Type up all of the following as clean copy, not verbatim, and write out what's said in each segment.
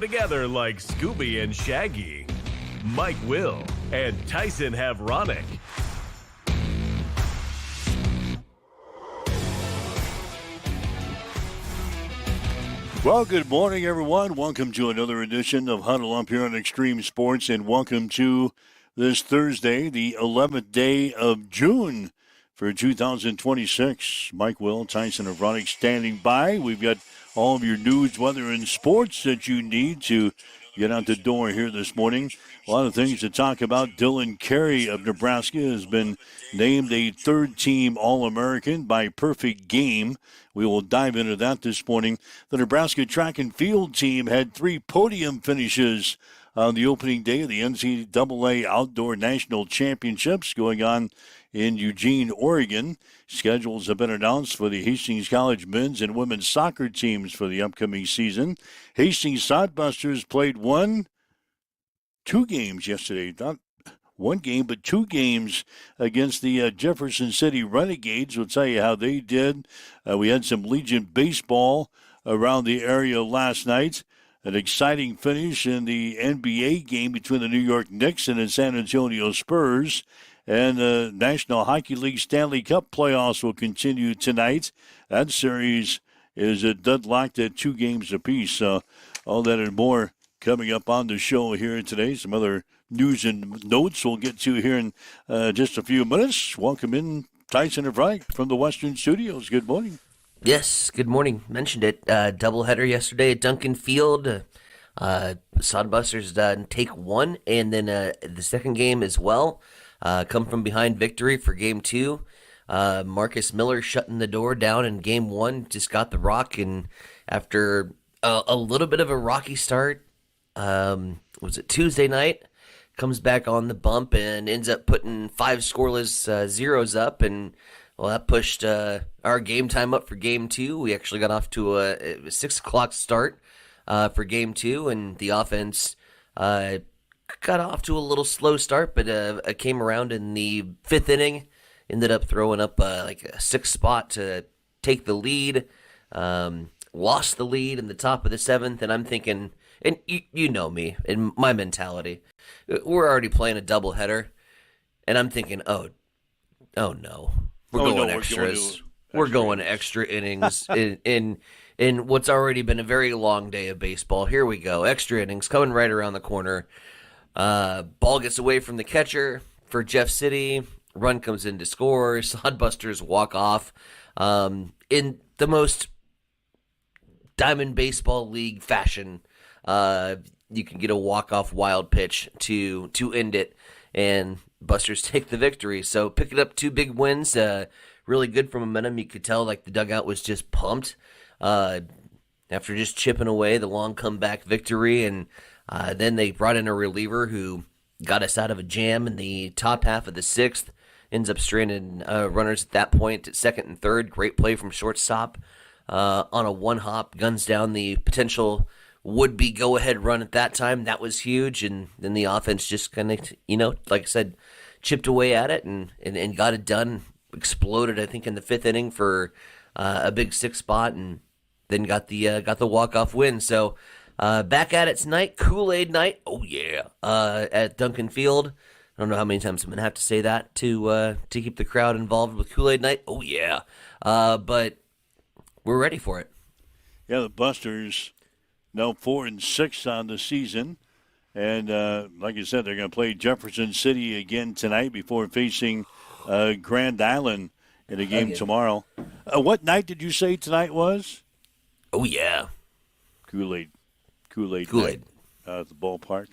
together like Scooby and Shaggy. Mike Will and Tyson Havronic. Well, good morning, everyone. Welcome to another edition of Huddle Up here on Extreme Sports, and welcome to this Thursday, the 11th day of June for 2026. Mike Will, Tyson Havronic standing by. We've got all of your news, weather, and sports that you need to get out the door here this morning. A lot of things to talk about. Dylan Carey of Nebraska has been named a third-team All-American by Perfect Game. We will dive into that this morning. The Nebraska track and field team had 3 podium finishes on the opening day of the NCAA Outdoor National Championships going on in Eugene, Oregon. Schedules have been announced for the Hastings College men's and women's soccer teams for the upcoming season. Hastings Sodbusters played 2 games yesterday. Not one game, but 2 games against the Jefferson City Renegades. We'll tell you how they did. We had some Legion baseball around the area last night. An exciting finish in the NBA game between the New York Knicks and the San Antonio Spurs. And the National Hockey League Stanley Cup playoffs will continue tonight. That series is deadlocked at 2 games apiece. So all that and more coming up on the show here today. Some other news and notes we'll get to here in just a few minutes. Welcome in Tyson and Frank from the Western Studios. Good morning. Yes, good morning. Mentioned it. Doubleheader yesterday at Duncan Field. Sodbusters take 1, and then the second game as well. Come from behind victory for game 2. Marcus Miller shutting the door down in game 1. Just got the rock, and after a little bit of a rocky start, was it Tuesday night? Comes back on the bump and ends up putting 5 scoreless zeros up, and well, that pushed our game time up for game 2. We actually got off to a 6 o'clock start for game 2, and the offense got off to a little slow start, but came around in the 5th inning, ended up throwing up like a 6th spot to take the lead, lost the lead in the top of the 7th, and I'm thinking, and you know me and my mentality, we're already playing a doubleheader, and I'm thinking, oh no. We're going extras. We're going extra innings in what's already been a very long day of baseball. Here we go. Extra innings coming right around the corner. Ball gets away from the catcher for Jeff City. Run comes in to score. Sodbusters walk off. In the most Diamond Baseball League fashion, you can get a walk-off wild pitch to end it, and Busters take the victory. So picking up 2 big wins, really good for momentum. You could tell like the dugout was just pumped after just chipping away the long comeback victory. And then they brought in a reliever who got us out of a jam in the top half of the 6th. Ends up stranding runners at that point at 2nd and 3rd. Great play from shortstop on a 1-hop. Guns down the potential would-be go-ahead run at that time. That was huge, and then the offense just kind of, like I said, chipped away at it and got it done. Exploded, I think, in the 5th inning for a big 6th spot, and then got the walk-off win. So back at it tonight, Kool-Aid night. Oh yeah, at Duncan Field. I don't know how many times I'm gonna have to say that to keep the crowd involved with Kool-Aid night. Oh yeah, but we're ready for it. Yeah, the Busters now 4-6 on the season. And like I said, they're going to play Jefferson City again tonight before facing Grand Island in a game tomorrow. What night did you say tonight was? Oh, yeah. Kool-Aid night, at the ballpark.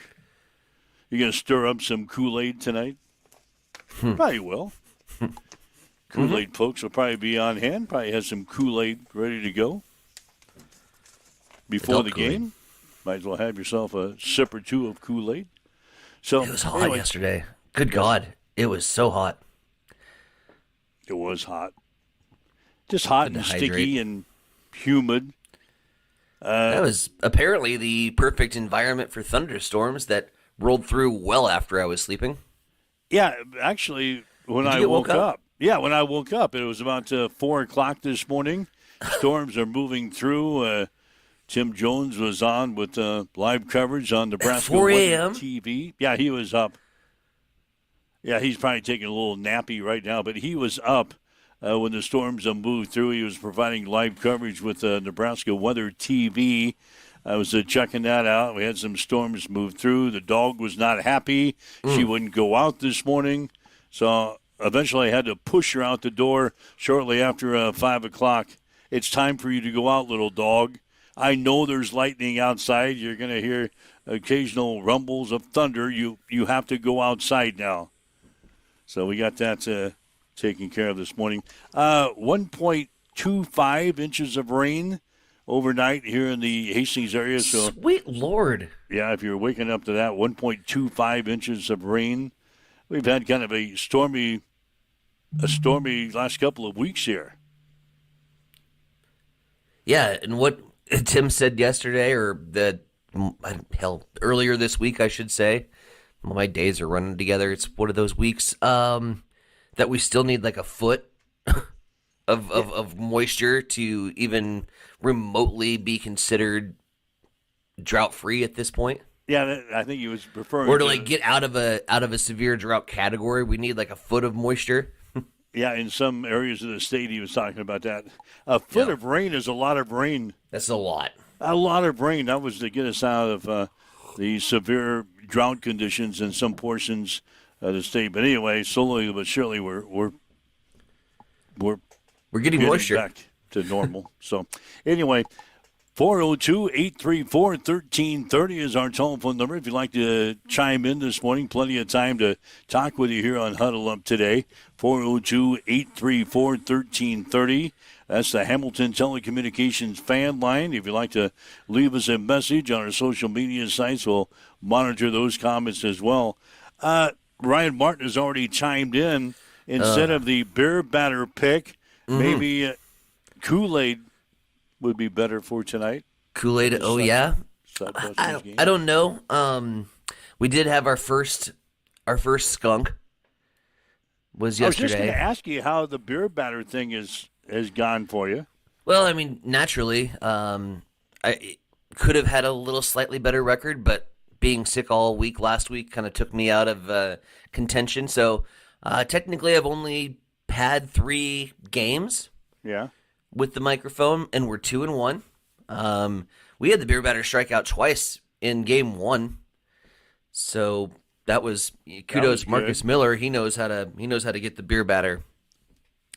You going to stir up some Kool-Aid tonight? Probably will. Kool-Aid folks will probably be on hand. Probably has some Kool-Aid ready to go before the game. Might as well have yourself a sip or 2 of Kool-Aid. So it was hot yesterday. Good God, it was so hot. It was hot. Just hot and sticky and humid. That was apparently the perfect environment for thunderstorms that rolled through well after I was sleeping. Yeah, actually, when I woke up. Yeah, when I woke up, it was about 4 o'clock this morning. Storms are moving through. Tim Jones was on with live coverage on Nebraska 4 Weather a.m.? TV. Yeah, he was up. Yeah, he's probably taking a little nappy right now, but he was up when the storms moved through. He was providing live coverage with Nebraska Weather TV. I was checking that out. We had some storms move through. The dog was not happy. She wouldn't go out this morning. So eventually I had to push her out the door shortly after 5 o'clock. It's time for you to go out, little dog. I know there's lightning outside. You're going to hear occasional rumbles of thunder. You have to go outside now. So we got that taken care of this morning. 1.25 inches of rain overnight here in the Hastings area. So, sweet Lord. yeah, if you're waking up to that, 1.25 inches of rain. We've had kind of a stormy last couple of weeks here. Yeah, and what Tim said yesterday, or earlier this week, I should say. Well, my days are running together. It's one of those weeks that we still need like a foot of moisture to even remotely be considered drought-free at this point. Yeah, I think he was referring or to like get out of a severe drought category. We need like a foot of moisture. Yeah, in some areas of the state, he was talking about that. A foot of rain is a lot of rain. That's a lot. A lot of rain. That was to get us out of the severe drought conditions in some portions of the state. But anyway, slowly but surely, we're getting moisture back to normal. So anyway, 402-834-1330 is our telephone number. If you'd like to chime in this morning, plenty of time to talk with you here on Huddle Up today. 402-834-1330. That's the Hamilton Telecommunications fan line. If you'd like to leave us a message on our social media sites, we'll monitor those comments as well. Ryan Martin has already chimed in. Instead of the beer batter pick, maybe Kool-Aid would be better for tonight. Kool-Aid, oh yeah. I don't know. We did have our first skunk was yesterday. I was just going to ask you how the beer batter thing has gone for you. Well, I mean, naturally, I could have had a little slightly better record, but being sick all week last week kind of took me out of contention. So technically, I've only had 3 games. Yeah. With the microphone, and we're 2-1. We had the beer batter strike out twice in game 1, so that was kudos Marcus Miller. He knows how to get the beer batter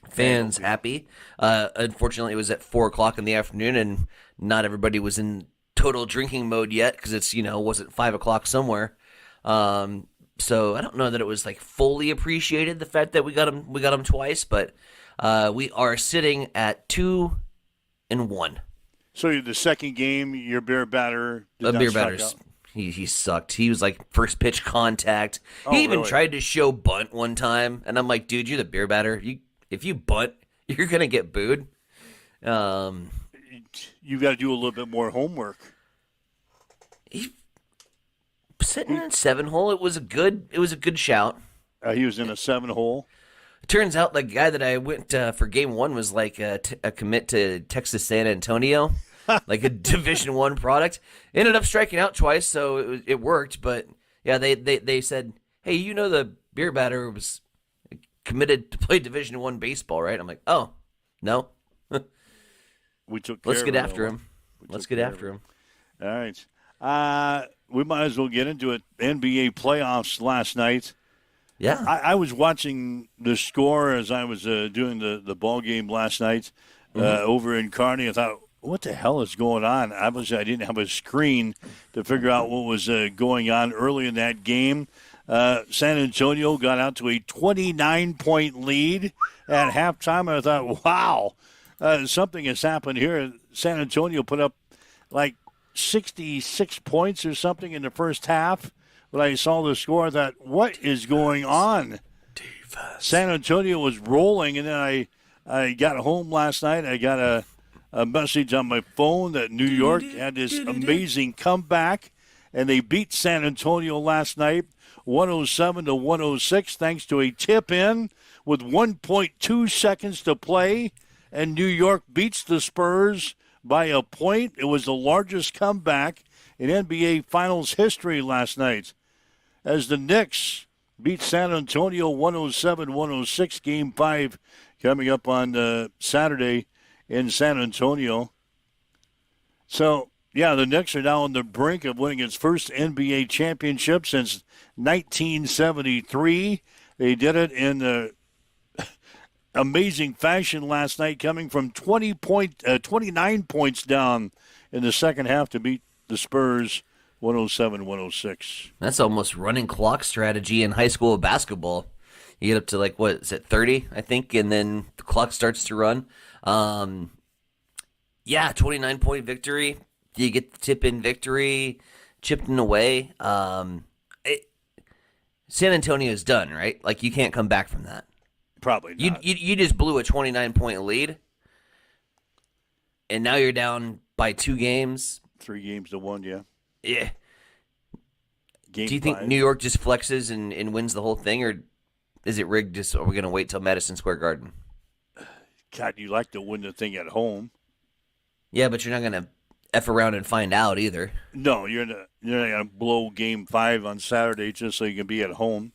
fans happy. Unfortunately, it was at 4:00 in the afternoon, and not everybody was in total drinking mode yet because it's wasn't 5:00 somewhere. So I don't know that it was like fully appreciated the fact that we got him twice, but. We are sitting at 2-1. So the second game, your beer batter did not strike out? He sucked. He was like first pitch contact. He even tried to show bunt one time, and I'm like, dude, you're the beer batter. If you bunt, you're gonna get booed. You got to do a little bit more homework. He sitting in 7-hole. It was a good shout. He was in a 7-hole. Turns out the guy that I went for game 1 was like a commit to Texas San Antonio, like a Division I product. Ended up striking out twice, so it worked. But yeah, they said, hey, the beer batter was committed to play Division I baseball, right? I'm like, oh, no. We took. Let's get after him. Let's get after him. All right. We might as well get into it. NBA playoffs last night. Yeah, I was watching the score as I was doing the ball game last night over in Kearney. I thought, what the hell is going on? Obviously, I didn't have a screen to figure out what was going on early in that game. San Antonio got out to a 29-point lead at halftime, and I thought, wow, something has happened here. San Antonio put up like 66 points or something in the first half. But I saw the score, I thought, what is going on? Defense. San Antonio was rolling, and then I got home last night. I got a message on my phone that New York had this amazing comeback, and they beat San Antonio last night 107-106 thanks to a tip-in with 1.2 seconds to play, and New York beats the Spurs by a point. It was the largest comeback in NBA Finals history last night as the Knicks beat San Antonio 107-106. Game 5 coming up on Saturday in San Antonio. So, yeah, the Knicks are now on the brink of winning its first NBA championship since 1973. They did it in amazing fashion last night, coming from 29 points down in the second half to beat the Spurs 107-106. That's almost running clock strategy in high school basketball. You get up to, like, what is it, 30, I think, and then the clock starts to run. 29-point victory. You get the tip-in victory, chipped in away. San Antonio's done, right? Like, you can't come back from that. Probably not. You just blew a 29-point lead, and now you're down by 2 games. 3 games to 1, yeah. Yeah. Game Do you think 5. New York just flexes and wins the whole thing, or is it rigged? Just are we going to wait till Madison Square Garden? God, you like to win the thing at home. Yeah, but you're not going to F around and find out either. No, you're not going to blow Game 5 on Saturday just so you can be at home.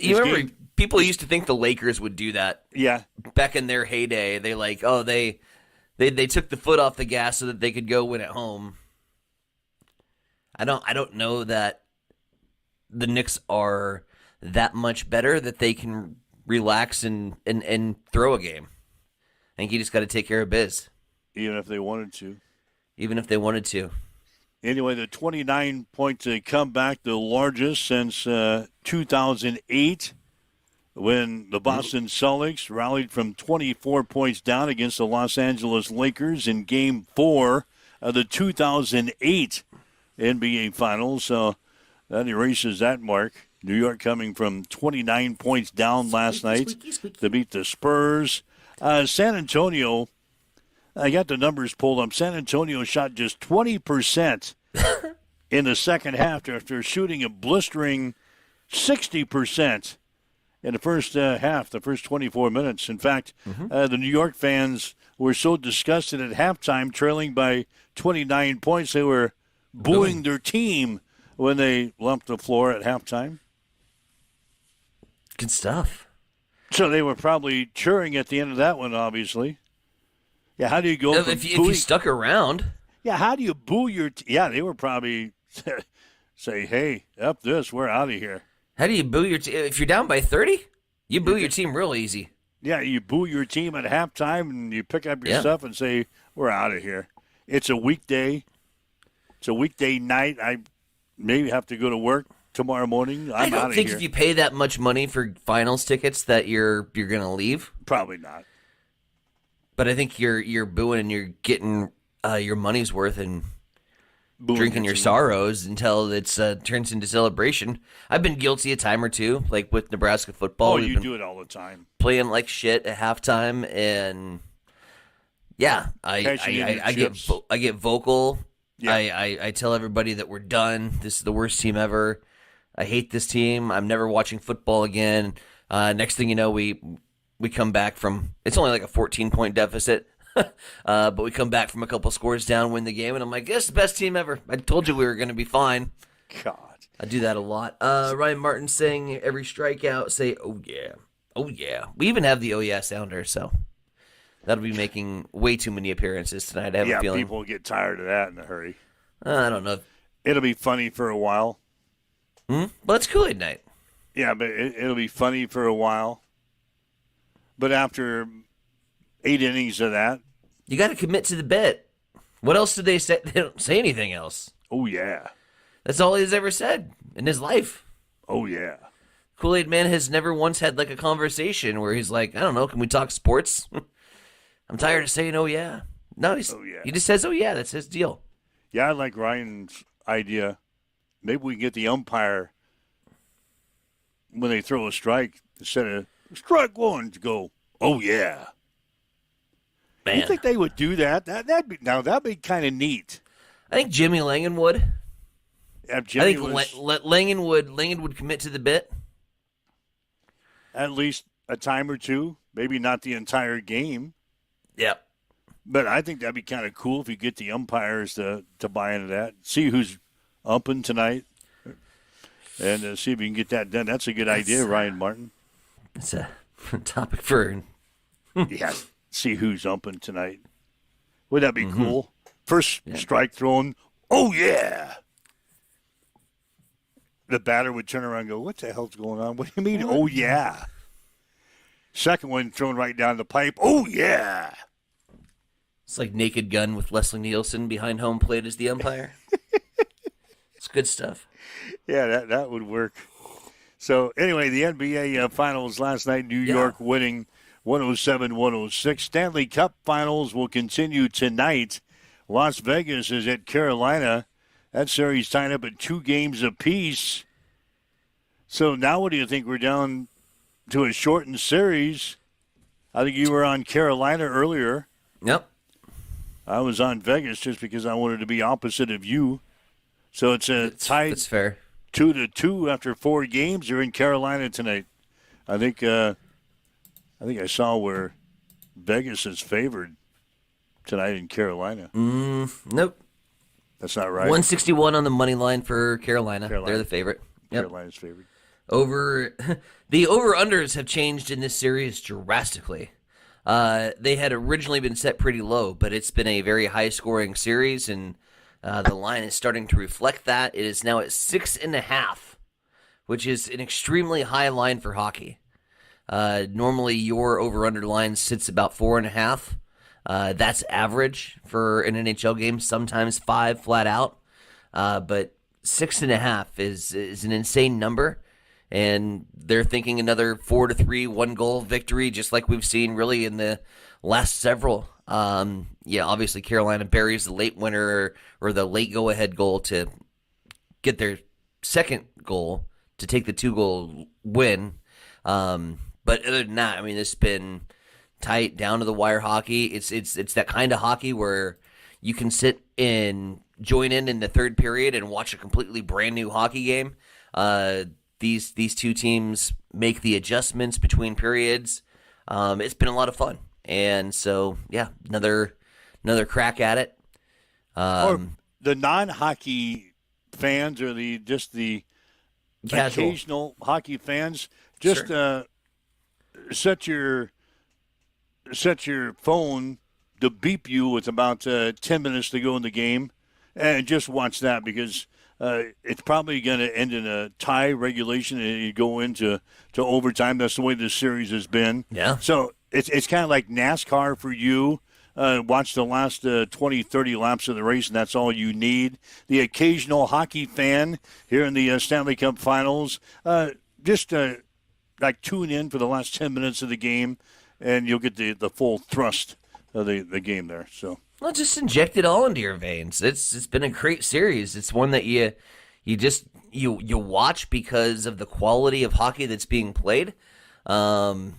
You remember people used to think the Lakers would do that. Yeah. Back in their heyday, they they took the foot off the gas so that they could go win at home. I don't know that the Knicks are that much better that they can relax and throw a game. I think you just got to take care of biz. Even if they wanted to. Anyway, the 29-point comeback, the largest since 2008, when the Boston Celtics rallied from 24 points down against the Los Angeles Lakers in Game 4 of the 2008 NBA Finals. So that erases that mark. New York coming from 29 points down last night to beat the Spurs. San Antonio, I got the numbers pulled up. San Antonio shot just 20% in the second half after shooting a blistering 60% in the first half, the first 24 minutes. In fact, the New York fans were so disgusted at halftime, trailing by 29 points, they were booing their team when they lumped the floor at halftime. Good stuff. So they were probably cheering at the end of that one, obviously. Yeah, how do you go If you stuck around. Yeah, how do you boo your yeah, they were probably say, hey, up this, we're out of here. How do you boo your team? If you're down by 30, you boo your team real easy. Yeah, you boo your team at halftime and you pick up your stuff and say, we're out of here. It's a weekday. It's a weekday night. I maybe have to go to work tomorrow morning. I'm out of here. I don't think if you pay that much money for finals tickets that you're going to leave. Probably not. But I think you're booing and you're getting your money's worth and drinking your sorrows until it turns into celebration. I've been guilty a time or two, like with Nebraska football. Oh, you do it all the time. Playing like shit at halftime, and yeah, I get vocal. Yeah. I tell everybody that we're done. This is the worst team ever. I hate this team. I'm never watching football again. Next thing you know, we come back from, it's only like a 14-point deficit, but we come back from a couple scores down, win the game, and I'm like, this is the best team ever. I told you we were going to be fine. God. I do that a lot. Ryan Martin saying every strikeout, say, oh yeah. Oh yeah. We even have the oh yeah sounder, so that'll be making way too many appearances tonight. I have a feeling. Yeah, people will get tired of that in a hurry. I don't know. It'll be funny for a while. Well, it's Kool-Aid night. Yeah, but it'll be funny for a while. But after 8 innings of that, you got to commit to the bit. What else did they say? They don't say anything else. Oh, yeah. That's all he's ever said in his life. Oh, yeah. Kool-Aid Man has never once had like a conversation where he's like, I don't know, can we talk sports? I'm tired of saying, oh, yeah. No, he just says, oh, yeah, that's his deal. Yeah, I like Ryan's idea. Maybe we can get the umpire, when they throw a strike, instead of strike one, to go, oh, yeah. Man. You think they would do that? That'd be kind of neat. I think Jimmy Langen would. I think Langen would commit to the bit. At least a time or two, maybe not the entire game. Yep. But I think that'd be kind of cool if you get the umpires to buy into that. See who's umping tonight, and see if you can get that done. That's a good idea, Ryan Martin. It's a topic for Yeah, see who's umping tonight. Would that be cool? First strike thrown. Oh, yeah. The batter would turn around and go, what the hell's going on? What do you mean, oh, yeah? Second one thrown right down the pipe. Oh, yeah. It's like Naked Gun with Leslie Nielsen behind home plate as the umpire. It's good stuff. Yeah, that would work. So, anyway, the NBA Finals last night, New York winning 107-106. Stanley Cup Finals will continue tonight. Las Vegas is at Carolina. That series tied up at 2 games apiece. So now what do you think? We're down to a shortened series. I think you were on Carolina earlier. Yep. I was on Vegas just because I wanted to be opposite of you. So it's tied. That's fair. 2-2 after 4 games. You're in Carolina tonight. I think I saw where Vegas is favored tonight in Carolina. Nope. That's not right. 161 on the money line for Carolina. They're the favorite. Yep. Carolina's favored. The over-unders have changed in this series drastically. They had originally been set pretty low, but it's been a very high-scoring series, and the line is starting to reflect that. It is now at 6.5, which is an extremely high line for hockey. Normally, your over-under line sits about 4.5. That's average for an NHL game, sometimes 5 flat out. But 6.5 is an insane number. And they're thinking another 4-3, 1-goal victory, just like we've seen really in the last several. Obviously Carolina buries the late winner or the late go-ahead goal to get their second goal to take the 2-goal win. But other than that, I mean, it's been tight, down to the wire hockey. It's that kind of hockey where you can sit and join in the third period and watch a completely brand new hockey game. These two teams make the adjustments between periods. It's been a lot of fun, and so another crack at it. Or the non-hockey fans, or the Casual. occasional hockey fans, just Sure. set your phone to beep you with about 10 minutes to go in the game, and just watch that, because it's probably going to end in a tie regulation and you go into overtime. That's the way this series has been. Yeah. So it's kind of like NASCAR for you. Watch the last 20, 30 laps of the race, and that's all you need. The occasional hockey fan here in the Stanley Cup Finals, just tune in for the last 10 minutes of the game, and you'll get the full thrust of the game there. So. Well, just inject it all into your veins. It's been a great series. It's one that you watch because of the quality of hockey that's being played, and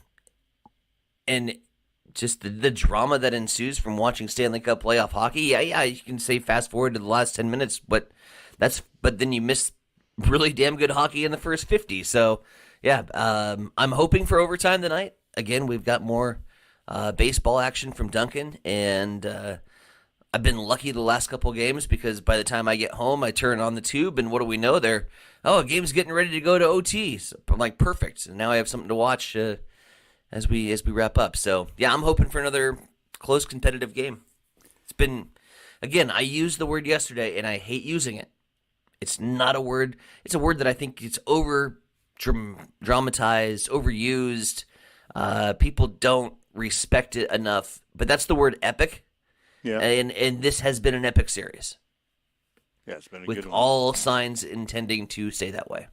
just the drama that ensues from watching Stanley Cup playoff hockey. Yeah, you can say fast forward to the last 10 minutes, but then you miss really damn good hockey in the first 50. So I'm hoping for overtime tonight. Again, we've got more baseball action from Duncan, and I've been lucky the last couple games because by the time I get home, I turn on the tube, and what do we know? A game's getting ready to go to OT. So I'm like, perfect. And now I have something to watch as we wrap up. So I'm hoping for another close competitive game. It's been, again, I used the word yesterday, and I hate using it. It's not a word. It's a word that I think it's over dramatized, overused. People don't respect it enough, but that's the word epic. Yeah. And this has been an epic series. Yeah, it's been a with good one. all signs intending to stay that way.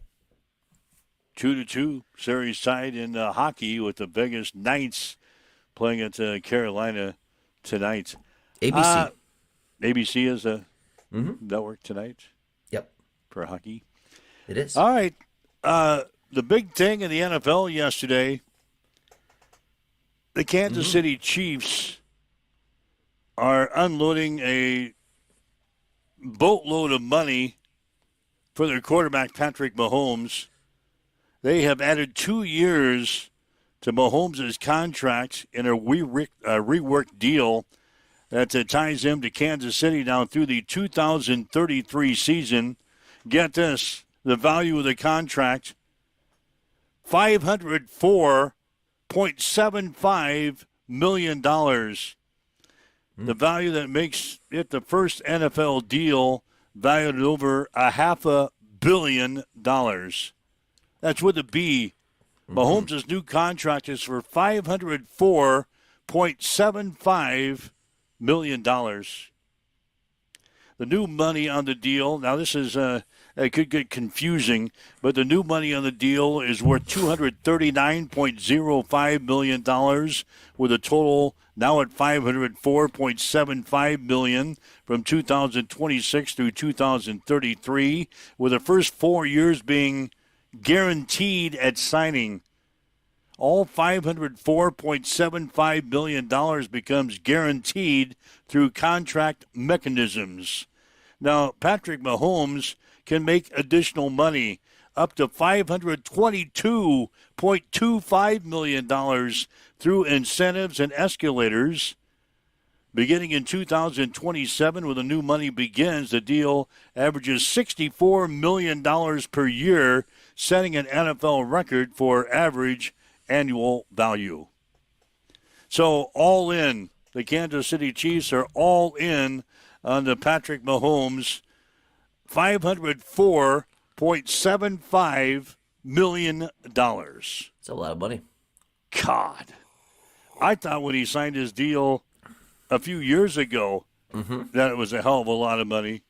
2-2 series tied in hockey with the Vegas Knights playing at Carolina tonight. ABC. ABC is a network tonight. Yep. For hockey. It is. All right. The big thing in the NFL yesterday, the Kansas City Chiefs are unloading a boatload of money for their quarterback, Patrick Mahomes. They have added 2 years to Mahomes' contract in a reworked deal. That ties him to Kansas City now through the 2033 season. Get this, the value of the contract, $504.75 million. The value that makes it the first NFL deal valued at over $500 million. That's with a B. Mahomes' new contract is for $504.75 million. The new money on the deal, now this is, it could get confusing, but the new money on the deal is worth $239.05 million with a total now at $504.75 million from 2026 through 2033, with the first 4 years being guaranteed at signing. All $504.75 million becomes guaranteed through contract mechanisms. Now, Patrick Mahomes can make additional money, up to $522.25 million through incentives and escalators. Beginning in 2027, when the new money begins, the deal averages $64 million per year, setting an NFL record for average annual value. So all in, the Kansas City Chiefs are all in on the Patrick Mahomes $504.75 million. It's a lot of money. God. I thought when he signed his deal a few years ago that it was a hell of a lot of money.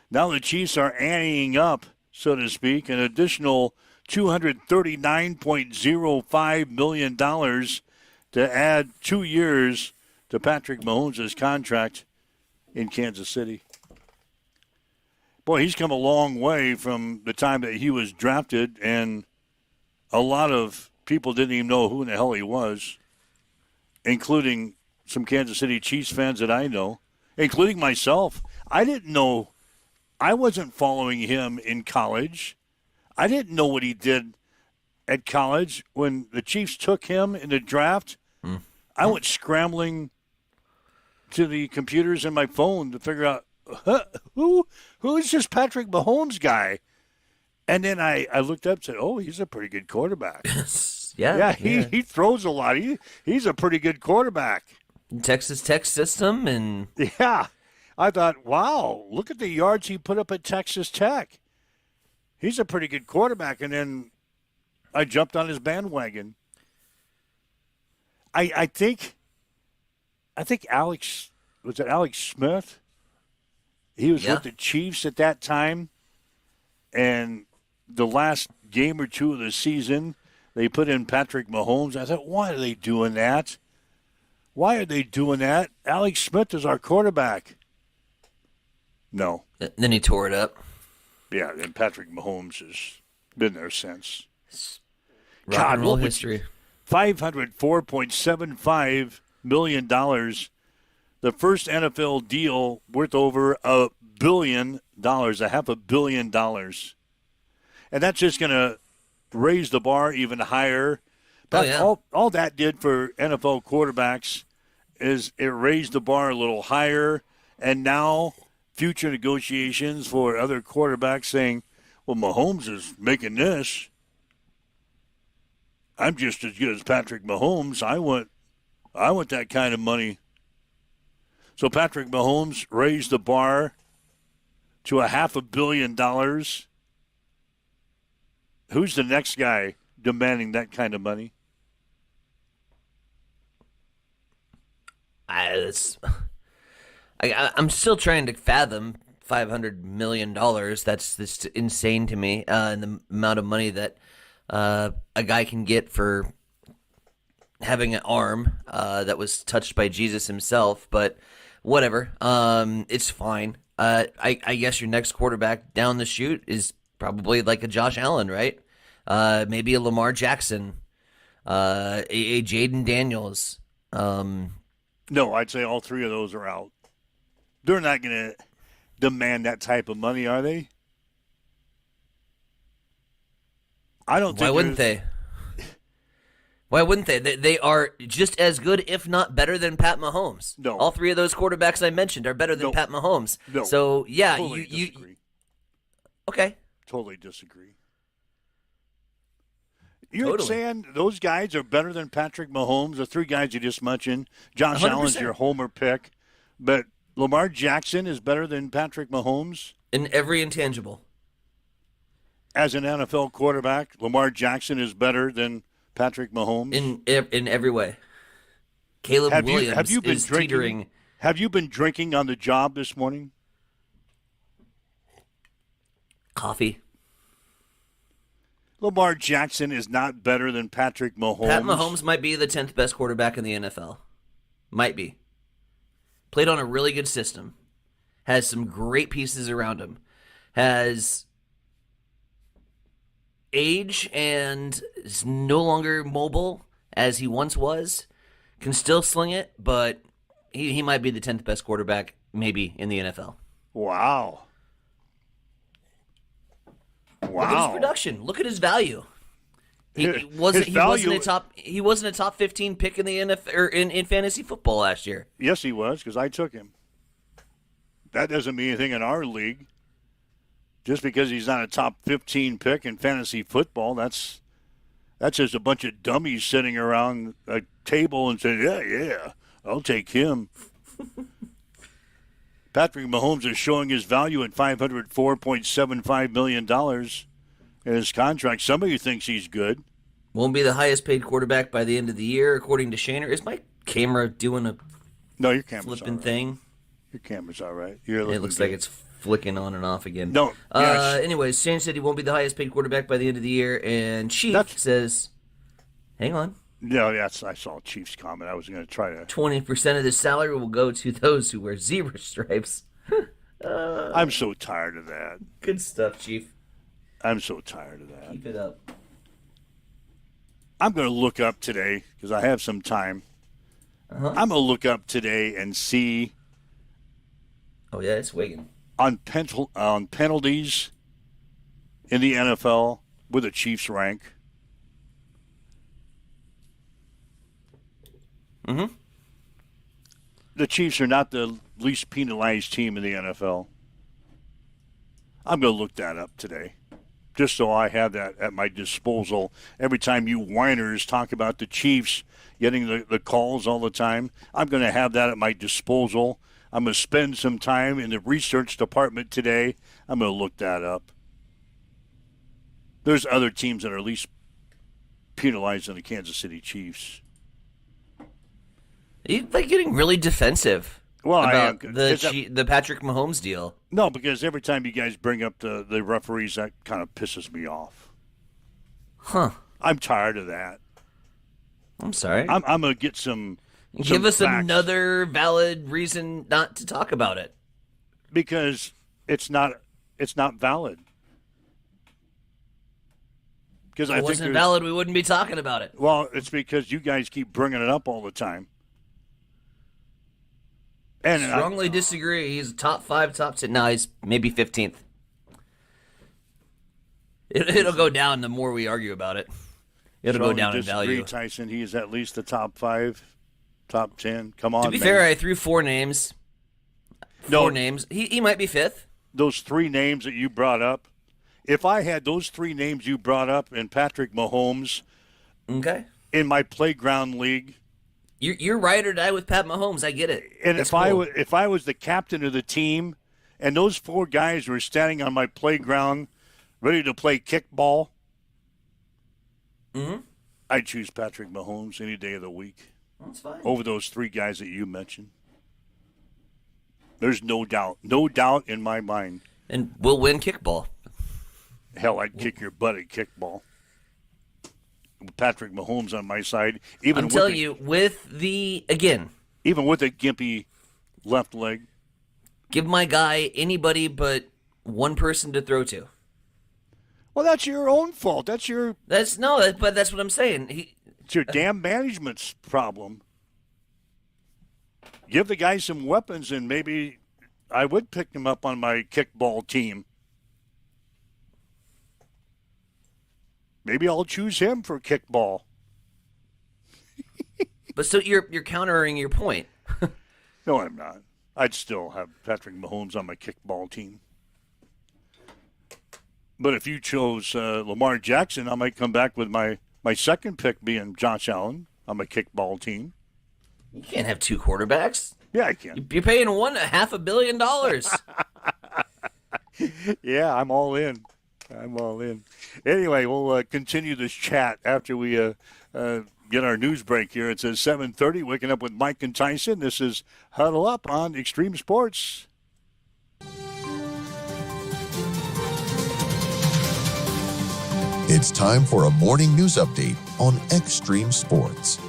Now the Chiefs are anteing up, so to speak, an additional $239.05 million to add 2 years to Patrick Mahomes' contract in Kansas City. Boy, he's come a long way from the time that he was drafted, and a lot of people didn't even know who in the hell he was, including some Kansas City Chiefs fans that I know, including myself. I didn't know. I wasn't following him in college. I didn't know what he did at college. When the Chiefs took him in the draft, I went scrambling to the computers in my phone to figure out who is this Patrick Mahomes guy? And then I looked up and said, oh, he's a pretty good quarterback. He throws a lot. He's a pretty good quarterback. Texas Tech system. And yeah, I thought, wow, look at the yards he put up at Texas Tech. He's a pretty good quarterback. And then I jumped on his bandwagon. I think Alex Smith? He was with the Chiefs at that time. And the last game or two of the season, they put in Patrick Mahomes. I thought, why are they doing that? Why are they doing that? Alex Smith is our quarterback. No. Then he tore it up. Yeah, and Patrick Mahomes has been there since. Rock and roll history. $504.75 million. The first NFL deal worth over $1 billion, $500 million. And that's just going to raise the bar even higher. But all that did for NFL quarterbacks is it raised the bar a little higher. And now future negotiations for other quarterbacks saying, well, Mahomes is making this. I'm just as good as Patrick Mahomes. I want that kind of money. So Patrick Mahomes raised the bar to $500 million. Who's the next guy demanding that kind of money? I'm still trying to fathom $500 million. That's just insane to me, and the amount of money that a guy can get for having an arm that was touched by Jesus himself. But whatever, it's fine. I guess your next quarterback down the chute is probably like a Josh Allen, right? Maybe a Lamar Jackson, a Jaden Daniels. No, I'd say all three of those are out. They're not going to demand that type of money, are they? I don't think. Why wouldn't they? Why wouldn't they? They are just as good, if not better, than Pat Mahomes. No. All three of those quarterbacks I mentioned are better than Pat Mahomes. No. So, yeah. Totally disagree. Okay. Totally disagree. You're saying those guys are better than Patrick Mahomes, the three guys you just mentioned. Josh 100%. Allen's your homer pick. But Lamar Jackson is better than Patrick Mahomes? In every intangible. As an NFL quarterback, Lamar Jackson is better than Patrick Mahomes? In every way. Caleb Williams is teetering. Have you been drinking on the job this morning? Coffee. Lamar Jackson is not better than Patrick Mahomes. Pat Mahomes might be the 10th best quarterback in the NFL. Might be. Played on a really good system. Has some great pieces around him. Has age and is no longer mobile as he once was. Can still sling it, but he might be the 10th best quarterback maybe in the NFL. Wow. Look at his production. Look at his value. He wasn't a top 15 pick in the NFL or in fantasy football last year. Yes, he was, because I took him. That doesn't mean anything in our league. Just because he's not a top 15 pick in fantasy football, that's just a bunch of dummies sitting around a table and saying, yeah, I'll take him. Patrick Mahomes is showing his value at $504.75 million in his contract. Somebody thinks he's good. Won't be the highest paid quarterback by the end of the year, according to Shaner. Is my camera doing a your camera's flipping all right. thing? Your camera's all right. It looks like it's flicking on and off again. No. Anyways, Shane said he won't be the highest paid quarterback by the end of the year, and Chief says, hang on. No, I saw Chief's comment. I was going to try to. 20% of the salary will go to those who wear zebra stripes. I'm so tired of that. Good stuff, Chief. I'm so tired of that. Keep it up. I'm going to look up today, because I have some time. I'm going to look up today and see. Oh, yeah, it's Wigan. On penalties in the NFL with the Chiefs rank. Mm-hmm. The Chiefs are not the least penalized team in the NFL. I'm going to look that up today, just so I have that at my disposal. Every time you whiners talk about the Chiefs getting the calls all the time, I'm going to have that at my disposal. I'm going to spend some time in the research department today. I'm going to look that up. There's other teams that are least penalized than the Kansas City Chiefs. You're getting really defensive about the Patrick Mahomes deal. No, because every time you guys bring up the referees, that kind of pisses me off. Huh. I'm tired of that. I'm sorry. I'm going to get some Give us facts. another valid reason not to talk about it. Because it's not valid. Because if it wasn't valid, we wouldn't be talking about it. Well, it's because you guys keep bringing it up all the time. And strongly disagree. He's top 5, top 10. No, he's maybe 15th. It'll go down the more we argue about it. It'll go down in value. Tyson, he is at least the top 5, top 10. Come on, to be fair, I threw 4 names. Four names. He might be 5th. Those 3 names that you brought up, if I had those 3 names you brought up and Patrick Mahomes in my playground league, You're ride or die with Pat Mahomes. I get it. And if I was the captain of the team, and those 4 guys were standing on my playground, ready to play kickball, I'd choose Patrick Mahomes any day of the week. That's fine. Over those 3 guys that you mentioned. There's no doubt in my mind. And we'll win kickball. Hell, I'd kick your butt at kickball. Patrick Mahomes on my side. Even I'm telling you, even with a gimpy left leg. Give my guy anybody but one person to throw to. Well, that's your own fault. But that's what I'm saying. It's your damn management's problem. Give the guy some weapons, and maybe I would pick him up on my kickball team. Maybe I'll choose him for kickball. But so you're countering your point. No, I'm not. I'd still have Patrick Mahomes on my kickball team. But if you chose Lamar Jackson, I might come back with my second pick being Josh Allen on my kickball team. You can't have two quarterbacks. Yeah, I can. You're paying $500 million. Yeah, I'm all in. Anyway, we'll continue this chat after we get our news break here. It says 7:30, waking up with Mike and Tyson. This is Huddle Up on Extreme Sports. It's time for a morning news update on Extreme Sports.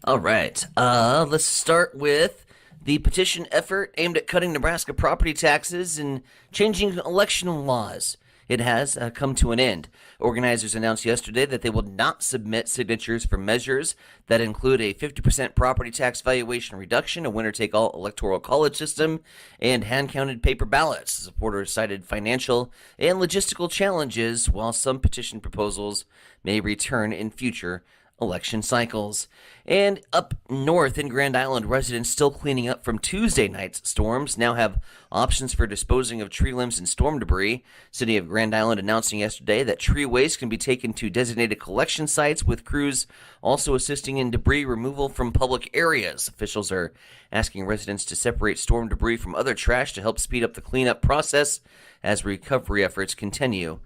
All right. Let's start with the petition effort aimed at cutting Nebraska property taxes and changing election laws. It has come to an end. Organizers announced yesterday that they will not submit signatures for measures that include a 50% property tax valuation reduction, a winner-take-all electoral college system, and hand-counted paper ballots. Supporters cited financial and logistical challenges, while some petition proposals may return in future election cycles. And up north in Grand Island, residents still cleaning up from Tuesday night's storms now have options for disposing of tree limbs and storm debris. City of Grand Island announcing yesterday that tree waste can be taken to designated collection sites, with crews also assisting in debris removal from public areas. Officials are asking residents to separate storm debris from other trash to help speed up the cleanup process as recovery efforts continue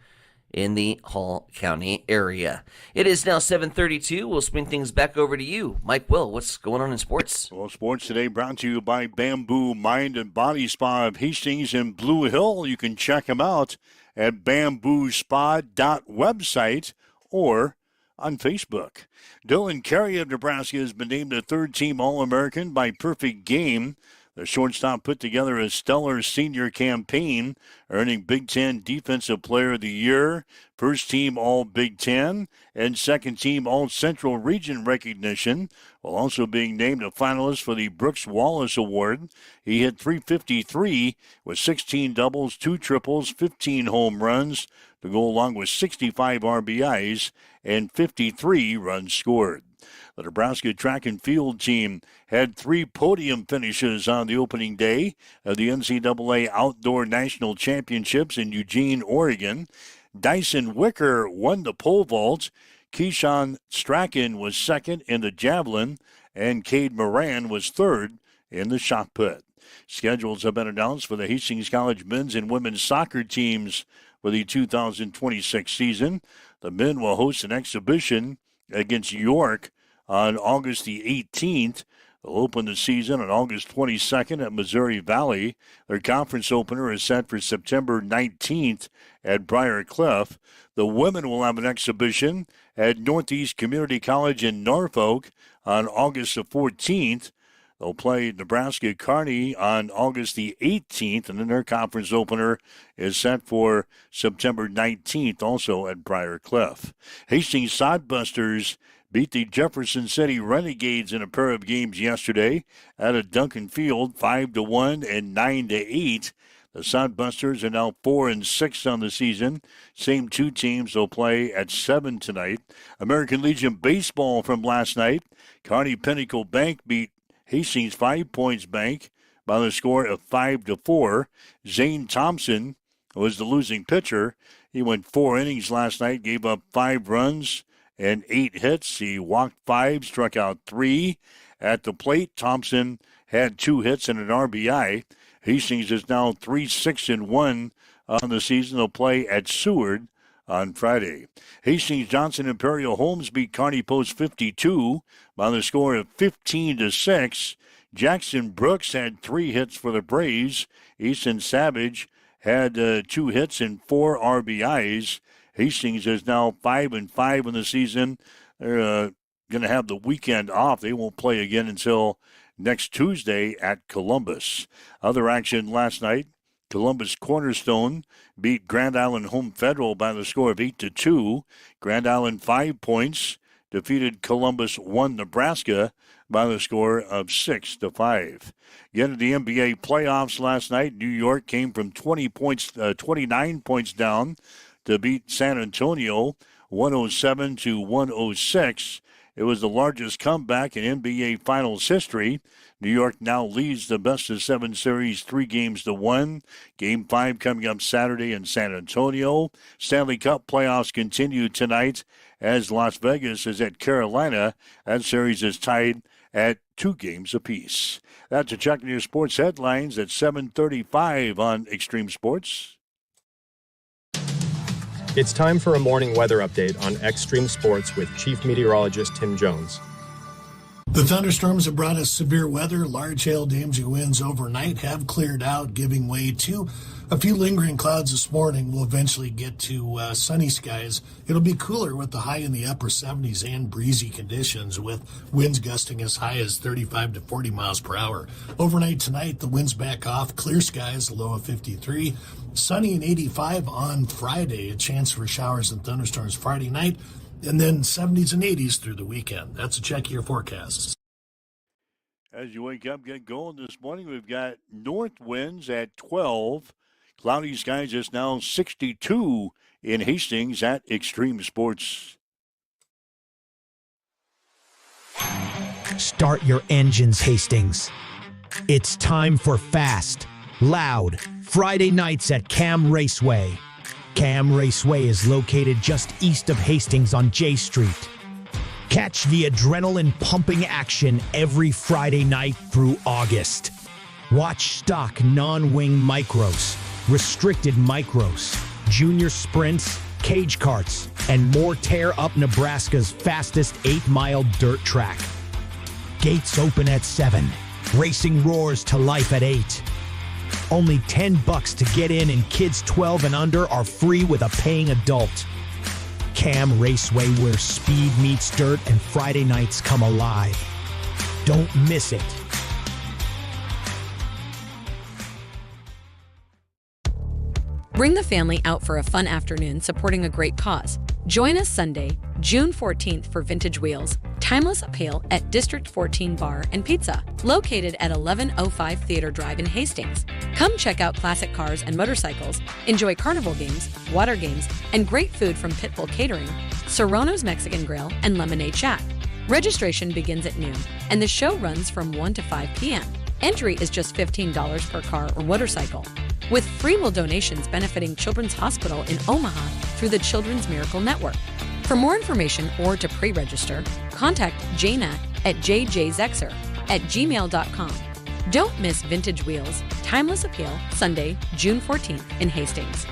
in the Hall County area. It is now 7:32. We'll spin things back over to you. Mike Will, what's going on in sports? Well, sports today brought to you by Bamboo Mind and Body Spa of Hastings and Blue Hill. You can check them out at bamboospa.website or on Facebook. Dylan Carey of Nebraska has been named a third-team All-American by Perfect Game. The shortstop put together a stellar senior campaign, earning Big Ten Defensive Player of the Year, first-team All-Big Ten, and second-team All-Central Region recognition, while also being named a finalist for the Brooks Wallace Award. He hit .353 with 16 doubles, 2 triples, 15 home runs to go along with 65 RBIs and 53 runs scored. The Nebraska track and field team had 3 podium finishes on the opening day of the NCAA Outdoor National Championships in Eugene, Oregon. Dyson Wicker won the pole vault. Keyshawn Strachan was second in the javelin, and Cade Moran was third in the shot put. Schedules have been announced for the Hastings College men's and women's soccer teams for the 2026 season. The men will host an exhibition against York on August the 18th. They'll open the season on August 22nd at Missouri Valley. Their conference opener is set for September 19th at Briar Cliff. The women will have an exhibition at Northeast Community College in Norfolk on August the 14th. They'll play Nebraska Kearney on August the 18th, and then their conference opener is set for September 19th, also at Briar Cliff. Hastings Sodbusters beat the Jefferson City Renegades in a pair of games yesterday at a Duncan Field, 5-1 and 9-8. The Sodbusters are now 4-6 on the season. Same 2 teams will play at 7 tonight. American Legion baseball from last night. Kearney Pinnacle Bank beat Hastings 5 Points Bank by the score of 5-4. Zane Thompson was the losing pitcher. He went 4 innings last night, gave up 5 runs and 8 hits. He walked 5, struck out 3. At the plate, Thompson had 2 hits and an RBI. Hastings is now 3-6-1 on the season. They'll play at Seward on Friday. Hastings Johnson Imperial Homes beat Kearney Post 52 by the score of 15-6. Jackson Brooks had 3 hits for the Braves. Easton Savage had 2 hits and 4 RBIs. Hastings is now 5-5 in the season. They're going to have the weekend off. They won't play again until next Tuesday at Columbus. Other action last night, Columbus Cornerstone beat Grand Island Home Federal by the score of 8-2. Grand Island 5 points, defeated Columbus 1 Nebraska by the score of 6-5. Getting to the NBA playoffs last night, New York came from 29 points down to beat San Antonio 107-106. It was the largest comeback in NBA Finals history. New York now leads the best-of-7 series 3-1. Game 5 coming up Saturday in San Antonio. Stanley Cup playoffs continue tonight as Las Vegas is at Carolina. That series is tied at 2 games apiece. That's a check on your sports headlines at 7:35 on Extreme Sports. It's time for a morning weather update on Extreme Sports with Chief Meteorologist Tim Jones. The thunderstorms have brought us severe weather. Large hail damaging winds overnight have cleared out, giving way to a few lingering clouds this morning. We'll eventually get to sunny skies. It'll be cooler with the high in the upper 70s and breezy conditions, with winds gusting as high as 35 to 40 miles per hour. Overnight tonight, the winds back off. Clear skies, a low of 53. Sunny and 85 on Friday. A chance for showers and thunderstorms Friday night. And then 70s and 80s through the weekend. That's a check of your forecasts. As you wake up, get going this morning, we've got north winds at 12. Cloudy skies just now 62 in Hastings at Extreme Sports. Start your engines, Hastings. It's time for fast, loud Friday nights at Cam Raceway. Cam Raceway is located just east of Hastings on J Street. Catch the adrenaline-pumping action every Friday night through August. Watch stock non-wing micros, restricted micros, junior sprints, cage karts, and more tear up Nebraska's fastest 8-mile dirt track. Gates open at 7. Racing roars to life at 8. Only $10 to get in, and kids 12 and under are free with a paying adult. Cam Raceway, where speed meets dirt and Friday nights come alive. Don't miss it. Bring the family out for a fun afternoon supporting a great cause. Join us Sunday, June 14th for Vintage Wheels, Timeless Appeal at District 14 Bar and Pizza, located at 1105 Theater Drive in Hastings. Come check out classic cars and motorcycles, enjoy carnival games, water games, and great food from Pitbull Catering, Serrano's Mexican Grill, and Lemonade Shack. Registration begins at noon, and the show runs from 1 to 5 p.m. Entry is just $15 per car or motorcycle, with free will donations benefiting Children's Hospital in Omaha through the Children's Miracle Network. For more information or to pre-register, contact jnat at jjzexer@gmail.com. Don't miss Vintage Wheels, Timeless Appeal, Sunday, June 14th in Hastings.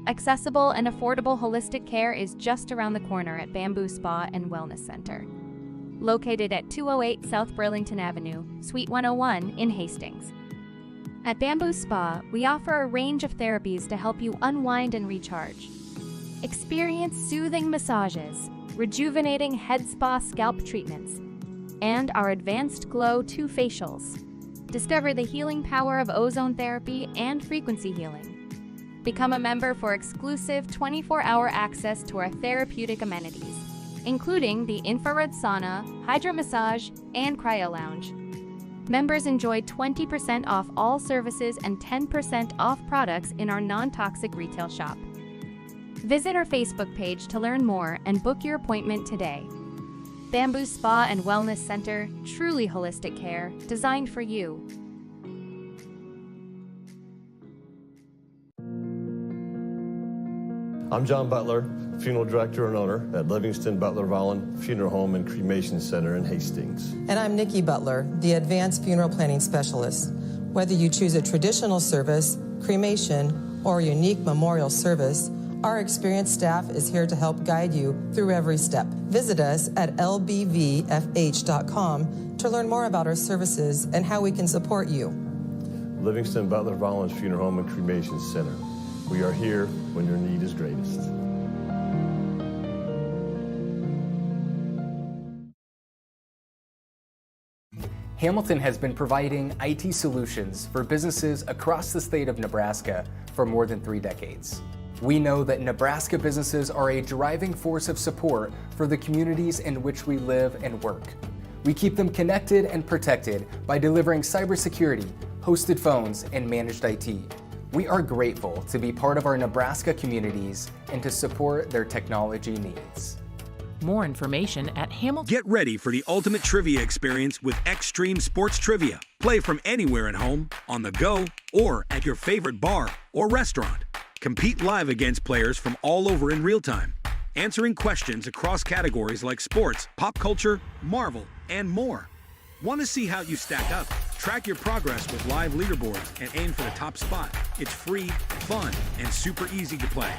Accessible and affordable holistic care is just around the corner at Bamboo Spa and Wellness Center. Located at 208 South Burlington Avenue, Suite 101 in Hastings. At Bamboo Spa, we offer a range of therapies to help you unwind and recharge. Experience soothing massages, rejuvenating head spa scalp treatments, and our Advanced Glow 2 facials. Discover the healing power of ozone therapy and frequency healing. Become a member for exclusive 24-hour access to our therapeutic amenities, including the infrared sauna, hydro massage, and cryo lounge. Members enjoy 20% off all services and 10% off products in our non-toxic retail shop. Visit our Facebook page to learn more and book your appointment today. Bamboo Spa and Wellness Center, truly holistic care, designed for you. I'm John Butler, Funeral Director and owner at Livingston Butler Volland Funeral Home and Cremation Center in Hastings. And I'm Nikki Butler, the Advanced Funeral Planning Specialist. Whether you choose a traditional service, cremation, or a unique memorial service, our experienced staff is here to help guide you through every step. Visit us at lbvfh.com to learn more about our services and how we can support you. Livingston Butler Volland Funeral Home and Cremation Center. We are here when your need is greatest. Hamilton has been providing IT solutions for businesses across the state of Nebraska for more than 3 decades. We know that Nebraska businesses are a driving force of support for the communities in which we live and work. We keep them connected and protected by delivering cybersecurity, hosted phones, and managed IT. We are grateful to be part of our Nebraska communities and to support their technology needs. More information at Hamilton. Get ready for the ultimate trivia experience with Extreme Sports Trivia. Play from anywhere at home, on the go, or at your favorite bar or restaurant. Compete live against players from all over in real time, answering questions across categories like sports, pop culture, Marvel, and more. Want to see how you stack up? Track your progress with live leaderboards and aim for the top spot. It's free, fun, and super easy to play.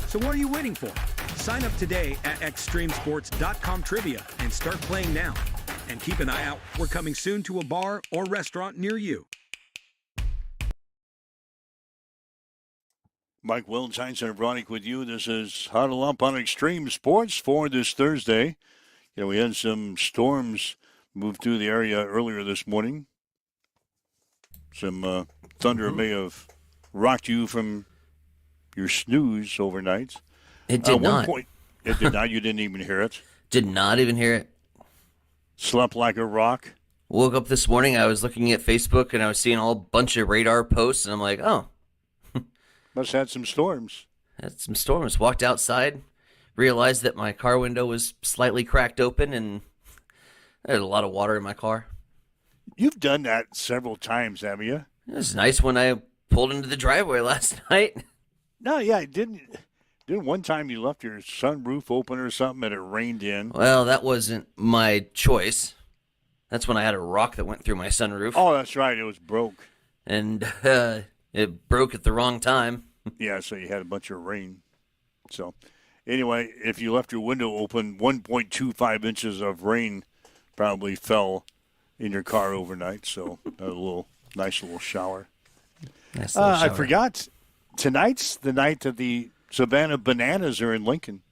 So what are you waiting for? Sign up today at extremesports.com trivia and start playing now. And keep an eye out. We're coming soon to a bar or restaurant near you. Mike Will, Tyson and Bronick with you. This is Huddle Up on Extreme Sports for this Thursday. We had some storms move through the area earlier this morning. Some thunder may have rocked you from your snooze overnight. It did not. It did not. You didn't even hear it. Did not even hear it. Slept like a rock. Woke up this morning, I was looking at Facebook, and I was seeing a whole bunch of radar posts, and I'm like, oh. Must have had some storms. Had some storms. Walked outside, realized that my car window was slightly cracked open, and I had a lot of water in my car. You've done that several times, haven't you? It was nice when I pulled into the driveway last night. No, yeah, didn't one time you left your sunroof open or something and it rained in? Well, that wasn't my choice. That's when I had a rock that went through my sunroof. Oh, that's right. It was broke. And it broke at the wrong time. Yeah, so you had a bunch of rain. So, anyway, if you left your window open, 1.25 inches of rain probably fell in your car overnight. So, a nice little shower. Nice little shower. I forgot. Tonight's the night that the Savannah Bananas are in Lincoln.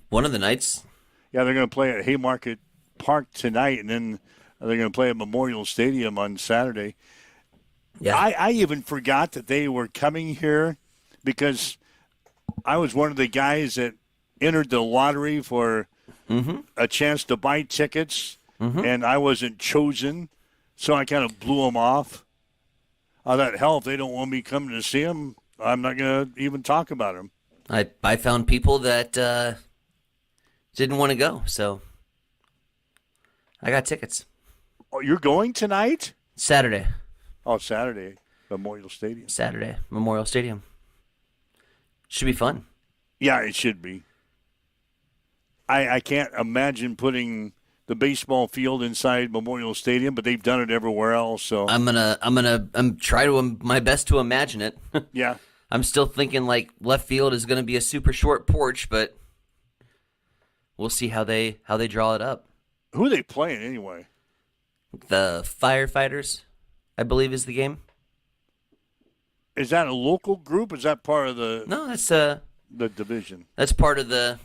One of the nights? Yeah, they're going to play at Haymarket Park tonight, and then they're going to play at Memorial Stadium on Saturday. Yeah, I even forgot that they were coming here because I was one of the guys that entered the lottery for a chance to buy tickets, and I wasn't chosen, so I kind of blew them off. I thought, hell, if they don't want me coming to see them, I'm not going to even talk about them. I found people that didn't want to go, so I got tickets. Oh, you're going tonight? Saturday. Oh, Saturday, Memorial Stadium. Saturday, Memorial Stadium. Should be fun. Yeah, it should be. I can't imagine putting the baseball field inside Memorial Stadium, but they've done it everywhere else. So I'm trying my best to imagine it. Yeah. I'm still thinking like left field is going to be a super short porch, but we'll see how they draw it up. Who are they playing anyway? The Firefighters, I believe, is the game. Is that a local group? Is that part of the? No, that's the division. That's part of the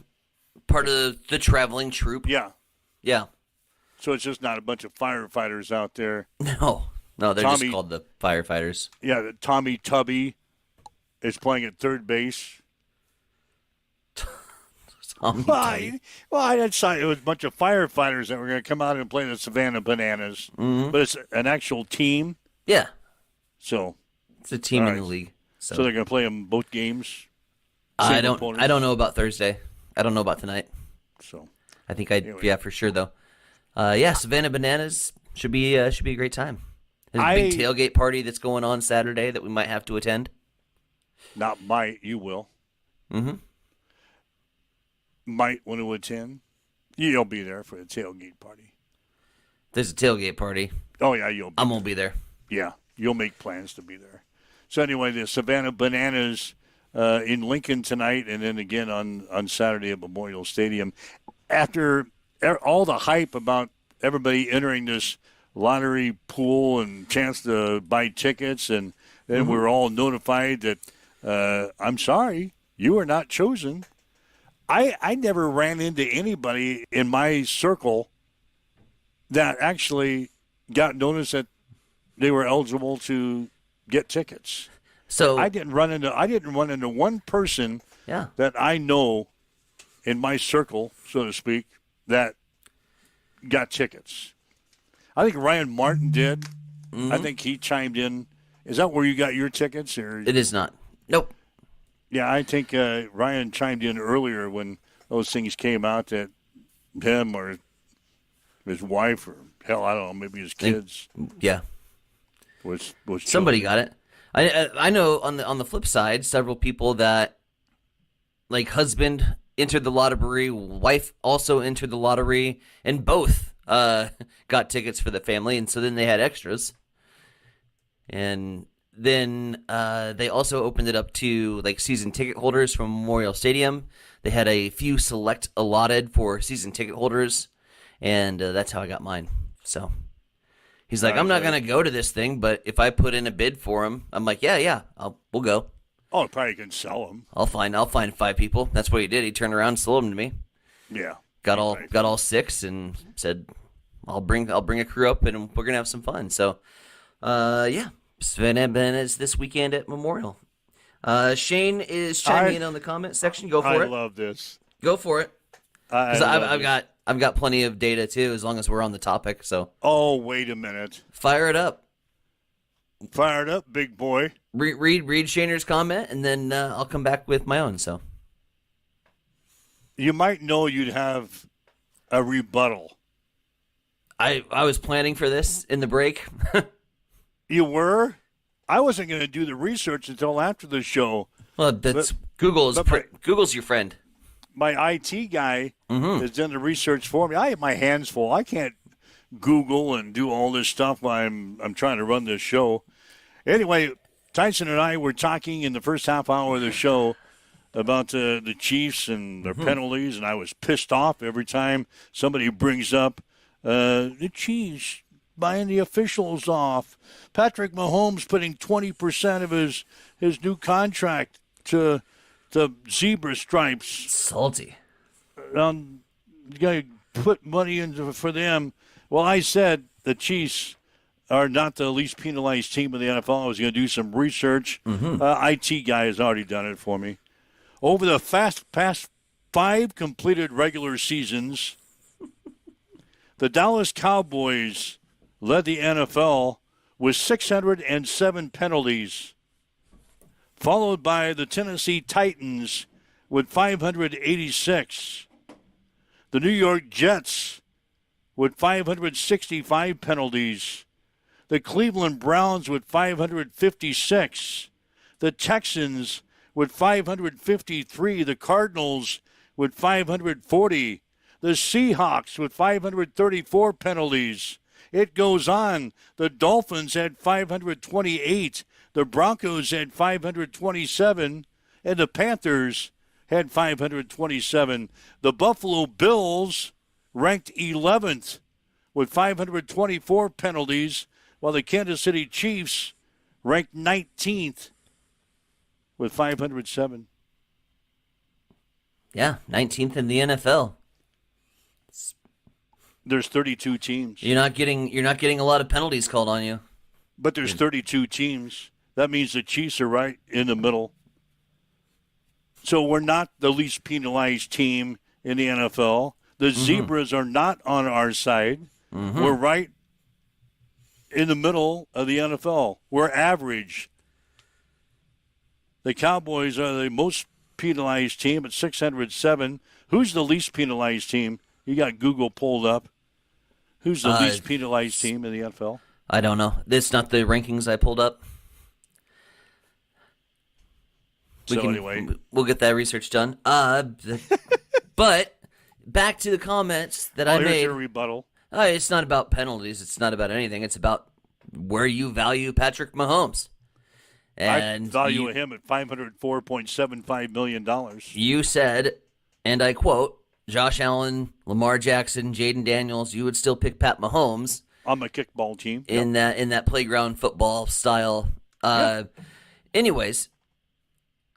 traveling troupe. Yeah. Yeah. So it's just not a bunch of firefighters out there. No, they're just called the Firefighters. Yeah, Tommy Tubby is playing at third base. Well, I decided it was a bunch of firefighters that were going to come out and play the Savannah Bananas. Mm-hmm. But it's an actual team. Yeah. So it's a team in the league. So they're going to play them both games. I don't know about Thursday. I don't know about tonight. So I think yeah, for sure though. Savannah Bananas should be a great time. There's a big tailgate party that's going on Saturday that we might have to attend. Not might, you will. Mm-hmm. Might want to attend. You'll be there for the tailgate party. There's a tailgate party. Oh yeah, you'll. I won't be there. Yeah, you'll make plans to be there. So anyway, the Savannah Bananas in Lincoln tonight, and then again on Saturday at Memorial Stadium. After all the hype about everybody entering this lottery pool and chance to buy tickets, and then we're all notified that I'm sorry, you are not chosen. I never ran into anybody in my circle that actually got notice that they were eligible to get tickets. So I didn't run into one person that I know in my circle, so to speak, that got tickets. I think Ryan Martin did. Mm-hmm. I think he chimed in. Is that where you got your tickets? Or it is not. Nope. Yeah, I think Ryan chimed in earlier when those things came out that him or his wife or hell, I don't know, maybe his kids. Was somebody got it. I know on the flip side, several people that like husband entered the lottery, wife also entered the lottery, and both got tickets for the family, and so then they had extras. And then they also opened it up to like season ticket holders from Memorial Stadium. They had a few select allotted for season ticket holders, and that's how I got mine. So he's like, I'm not going to go to this thing, but if I put in a bid for him, I'm like, yeah, we'll go. Oh, probably can sell them. I'll find 5 people. That's what he did. He turned around and sold them to me. Yeah. Got all 6 and said, I'll bring a crew up and we're gonna have some fun. So, Sven is this weekend at Memorial. Shane is chiming in on the comment section. Go for it. I love this. Go for it. Because I've got plenty of data too, as long as we're on the topic. So. Oh, wait a minute. Fire it up. Fire it up, big boy. Read Shaner's comment, and then I'll come back with my own. So. You might know you'd have a rebuttal. I was planning for this in the break. You were? I wasn't going to do the research until after the show. Well, Google's your friend. My IT guy has done the research for me. I have my hands full. I can't Google and do all this stuff while I'm trying to run this show. Anyway, Tyson and I were talking in the first half hour of the show about the Chiefs and their penalties, and I was pissed off every time somebody brings up the Chiefs buying the officials off. Patrick Mahomes putting 20% of his new contract to zebra stripes. Salty. You got to put money into for them. Well, I said the Chiefs are not the least penalized team in the NFL. I was going to do some research. IT guy has already done it for me. Over the past 5 completed regular seasons, the Dallas Cowboys led the NFL with 607 penalties, followed by the Tennessee Titans with 586. The New York Jets with 565 penalties. The Cleveland Browns with 556. The Texans with 553. The Cardinals with 540. The Seahawks with 534 penalties. It goes on. The Dolphins had 528. The Broncos had 527. And the Panthers had 527. The Buffalo Bills ranked 11th with 524 penalties, while the Kansas City Chiefs ranked 19th with 507. Yeah, 19th in the NFL. There's 32 teams. You're not getting a lot of penalties called on you. But there's 32 teams. That means the Chiefs are right in the middle. So we're not the least penalized team in the NFL. The Zebras are not on our side. We're right in the middle of the NFL. We're average. The Cowboys are the most penalized team at 607. Who's the least penalized team? You got Google pulled up. Who's the least penalized team in the NFL? I don't know. It's not the rankings I pulled up. We'll get that research done. But back to the comments that I made. Here's your rebuttal. It's not about penalties. It's not about anything. It's about where you value Patrick Mahomes. And I value him at $504.75 million. You said, and I quote, Josh Allen, Lamar Jackson, Jaden Daniels, you would still pick Pat Mahomes on the kickball team in that playground football style. Anyways,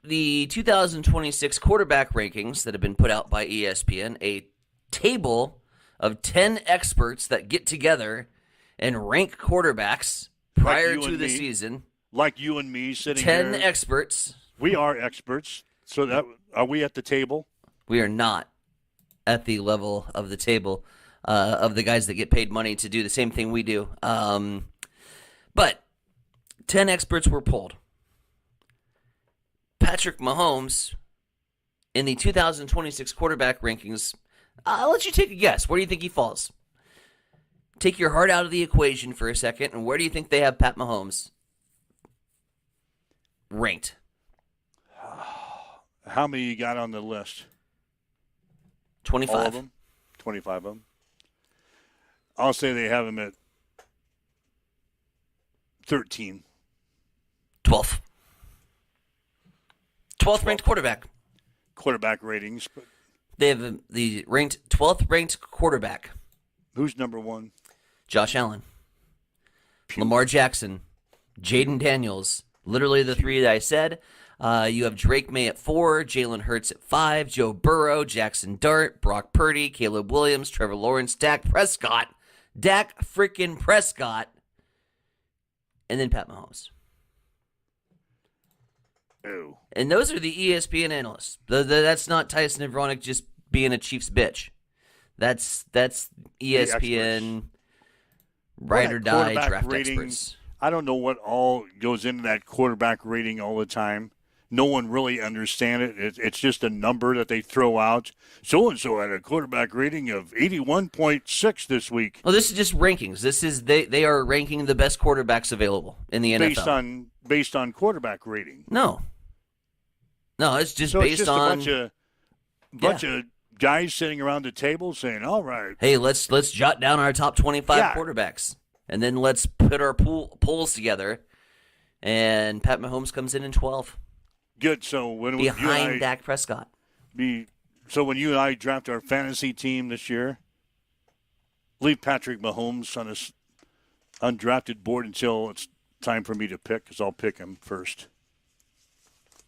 the 2026 quarterback rankings that have been put out by ESPN, a table of 10 experts that get together and rank quarterbacks prior to the season. like you and me sitting 10 here. experts. We are experts. So are we at the table? We are not at the level of the table of the guys that get paid money to do the same thing we do. But 10 experts were polled. Patrick Mahomes, in the 2026 quarterback rankings, I'll let you take a guess. Where do you think he falls? Take your heart out of the equation for a second, and where do you think they have Pat Mahomes ranked? How many you got on the list? 25. All of them? 25 of them. I'll say they have him at 13. 12. 12th ranked quarterback. Quarterback ratings. But they have the 12th ranked quarterback. Who's number one? Josh Allen. Lamar Jackson. Jaden Daniels. Literally the three that I said. You have Drake May at 4, Jalen Hurts at 5, Joe Burrow, Jackson Dart, Brock Purdy, Caleb Williams, Trevor Lawrence, Dak freaking Prescott, and then Pat Mahomes. Ew. And those are the ESPN analysts. That's not Tyson and Veronica just being a Chiefs bitch. That's ESPN ride or die draft experts. I don't know what all goes into that quarterback rating all the time. No one really understands it. It's just a number that they throw out. So-and-so had a quarterback rating of 81.6 this week. Well, this is just rankings. This is they are ranking the best quarterbacks available in the NFL. Based on quarterback rating. No, it's just based on a bunch of guys sitting around the table saying, "All right, hey, let's jot down our top 25 quarterbacks, and then let's put our polls together." And Pat Mahomes comes in 12. Good. So when behind Dak Prescott. So when you and I draft our fantasy team this year, leave Patrick Mahomes on this undrafted board until it's time for me to pick, because I'll pick him first.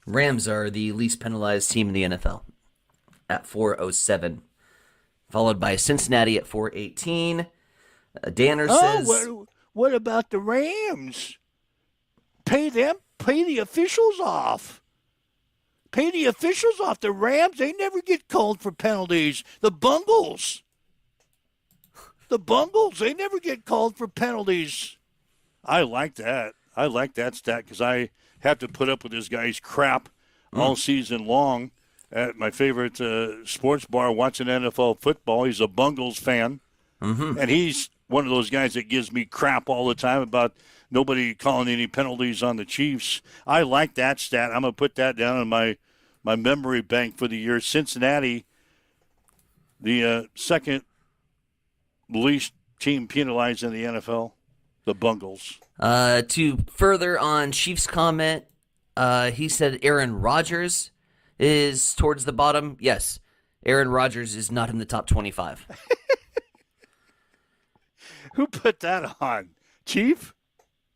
Rams are the least penalized team in the NFL at 407, followed by Cincinnati at 418. Danner says, what about the Rams? Pay the officials off. Pay the officials off. The Rams, they never get called for penalties. The Bungles, they never get called for penalties. I like that. I like that stat because I have to put up with this guy's crap all season long at my favorite sports bar watching NFL football. He's a Bungles fan, and he's one of those guys that gives me crap all the time about nobody calling any penalties on the Chiefs. I like that stat. I'm going to put that down in my memory bank for the year. Cincinnati, the second least team penalized in the NFL, the Bungles. To further on Chiefs' comment, he said Aaron Rodgers is towards the bottom. Yes, Aaron Rodgers is not in the top 25. Who put that on? Chief?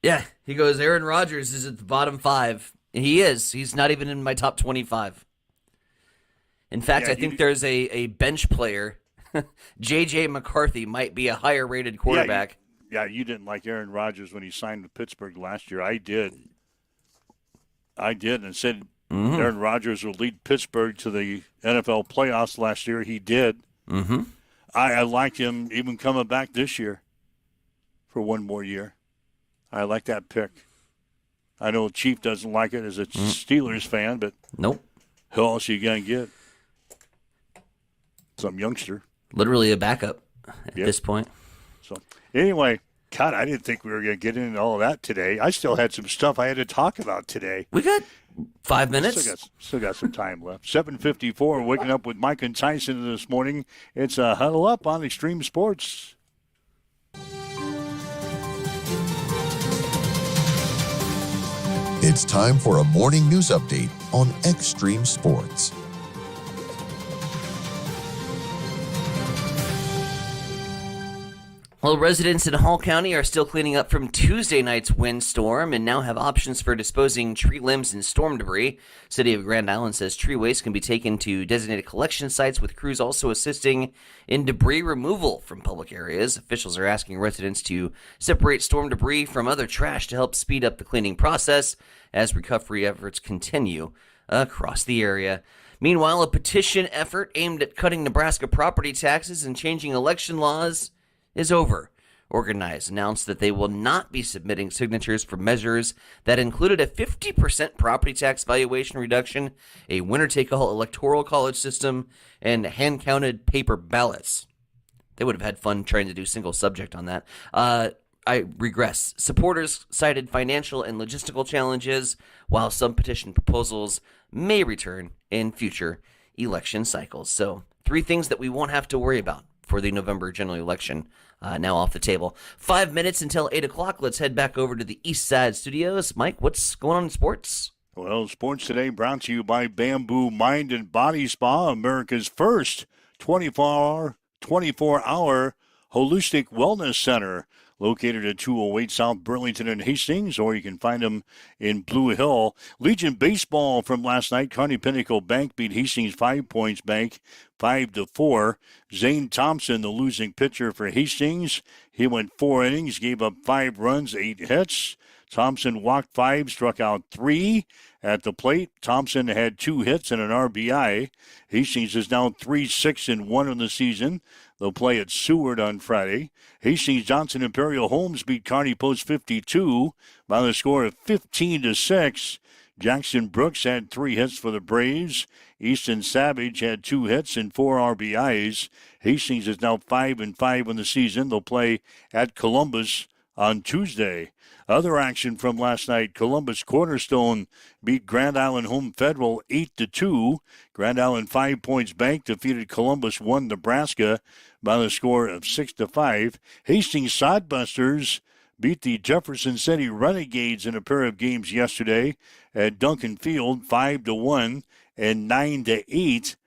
Yeah, he goes, Aaron Rodgers is at the bottom 5. And he is. He's not even in my top 25. In fact, I think there's a bench player. J.J. McCarthy might be a higher-rated quarterback. You didn't like Aaron Rodgers when he signed with Pittsburgh last year. I did, and said Aaron Rodgers will lead Pittsburgh to the NFL playoffs last year. He did. I liked him even coming back this year for one more year. I like that pick. I know Chief doesn't like it as a Steelers fan, but nope. Who else are you going to get? Some youngster. Literally a backup at this point. So, anyway, God, I didn't think we were going to get into all of that today. I still had some stuff I had to talk about today. We got 5 minutes. Still got some time left. 7:54, waking up with Mike and Tyson this morning. It's a Huddle Up on Extreme Sports. It's time for a morning news update on Extreme Sports. Well, residents in Hall County are still cleaning up from Tuesday night's windstorm and now have options for disposing tree limbs and storm debris. City of Grand Island says tree waste can be taken to designated collection sites, with crews also assisting in debris removal from public areas. Officials are asking residents to separate storm debris from other trash to help speed up the cleaning process as recovery efforts continue across the area. Meanwhile, a petition effort aimed at cutting Nebraska property taxes and changing election laws is over. Organize announced that they will not be submitting signatures for measures that included a 50% property tax valuation reduction, a winner-take-all electoral college system, and hand-counted paper ballots. They would have had fun trying to do single subject on that. I regress. Supporters cited financial and logistical challenges, while some petition proposals may return in future election cycles. So, 3 things that we won't have to worry about for the November general election now off the table. 5 minutes until 8 o'clock. Let's head back over to the East Side Studios. Mike, what's going on in sports? Well, sports today brought to you by Bamboo Mind and Body Spa, America's first 24-hour holistic wellness center, located at 208 South Burlington and Hastings, or you can find them in Blue Hill. Legion baseball from last night. Kearney Pinnacle Bank beat Hastings 5 Points Bank 5-4. Zane Thompson, the losing pitcher for Hastings, he went 4 innings, gave up 5 runs, 8 hits. Thompson walked 5, struck out 3 at the plate. Thompson had 2 hits and an RBI. Hastings is now 3-6-1 in the season. They'll play at Seward on Friday. Hastings Johnson Imperial Homes beat Kearney Post 52 by the score of 15-6. Jackson Brooks had 3 hits for the Braves. Easton Savage had 2 hits and 4 RBIs. Hastings is now 5-5 in the season. They'll play at Columbus on Tuesday. Other action from last night: Columbus Cornerstone beat Grand Island Home Federal 8-2. Grand Island 5 Points Bank defeated Columbus 1 Nebraska by the score of 6-5. Hastings Sodbusters beat the Jefferson City Renegades in a pair of games yesterday at Duncan Field 5-1 and 9-8.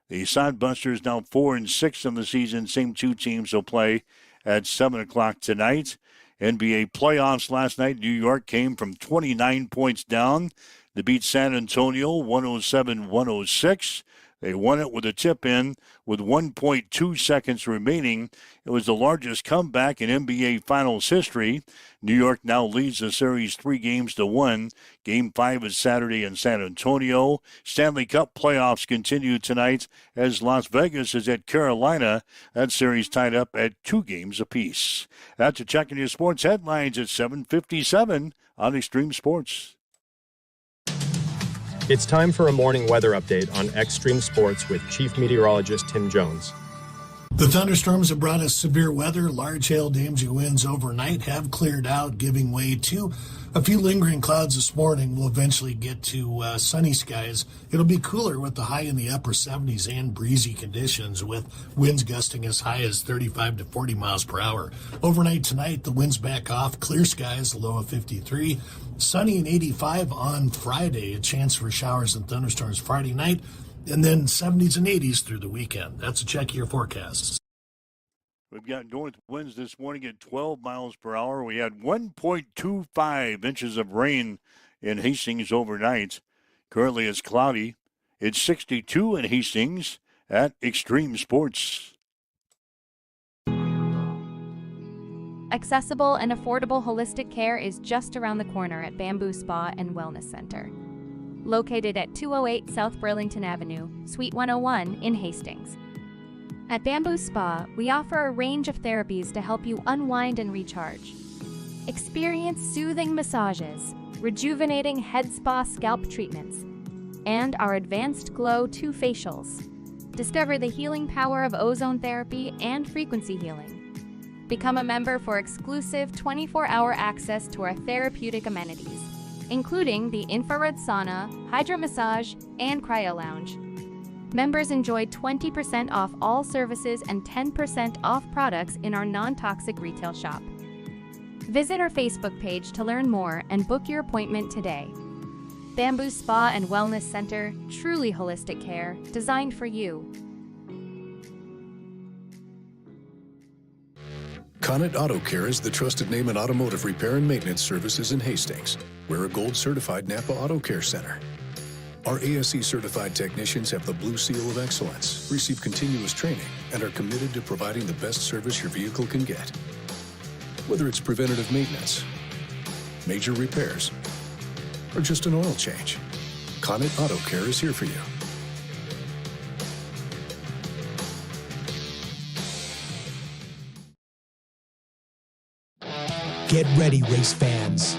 The Sodbusters now 4-6 in the season. Same 2 teams will play at 7 o'clock tonight. NBA playoffs last night. New York came from 29 points down to beat San Antonio 107-106. They won it with a tip-in with 1.2 seconds remaining. It was the largest comeback in NBA Finals history. New York now leads the series 3-1. Game 5 is Saturday in San Antonio. Stanley Cup playoffs continue tonight as Las Vegas is at Carolina. That series tied up at 2 games apiece. That's a check in your sports headlines at 7:57 on Extreme Sports. It's time for a morning weather update on Extreme Sports with Chief Meteorologist Tim Jones. The thunderstorms have brought us severe weather. Large hail damaging winds overnight have cleared out, giving way to a few lingering clouds this morning. We'll eventually get to sunny skies. It'll be cooler with the high in the upper 70s and breezy conditions, with winds gusting as high as 35 to 40 miles per hour. Overnight tonight, the winds back off. Clear skies, a low of 53. Sunny and 85 on Friday. A chance for showers and thunderstorms Friday night. And then 70s and 80s through the weekend. That's a check of your forecasts. We've got north winds this morning at 12 miles per hour. We had 1.25 inches of rain in Hastings overnight. Currently it's cloudy. It's 62 in Hastings at Extreme Sports. Accessible and affordable holistic care is just around the corner at Bamboo Spa and Wellness Center. Located at 208 South Burlington Avenue, Suite 101 in Hastings. At Bamboo Spa, we offer a range of therapies to help you unwind and recharge. Experience soothing massages, rejuvenating head spa scalp treatments, and our Advanced Glow 2 facials. Discover the healing power of ozone therapy and frequency healing. Become a member for exclusive 24-hour access to our therapeutic amenities, including the infrared sauna, hydro massage, and cryo lounge. Members enjoy 20% off all services and 10% off products in our non-toxic retail shop. Visit our Facebook page to learn more and book your appointment today. Bamboo Spa and Wellness Center, truly holistic care, designed for you. Connet Auto Care is the trusted name in automotive repair and maintenance services in Hastings. We're a gold-certified Napa Auto Care Center. Our ASE-certified technicians have the Blue Seal of Excellence, receive continuous training, and are committed to providing the best service your vehicle can get. Whether it's preventative maintenance, major repairs, or just an oil change, Connet Auto Care is here for you. Get ready, race fans.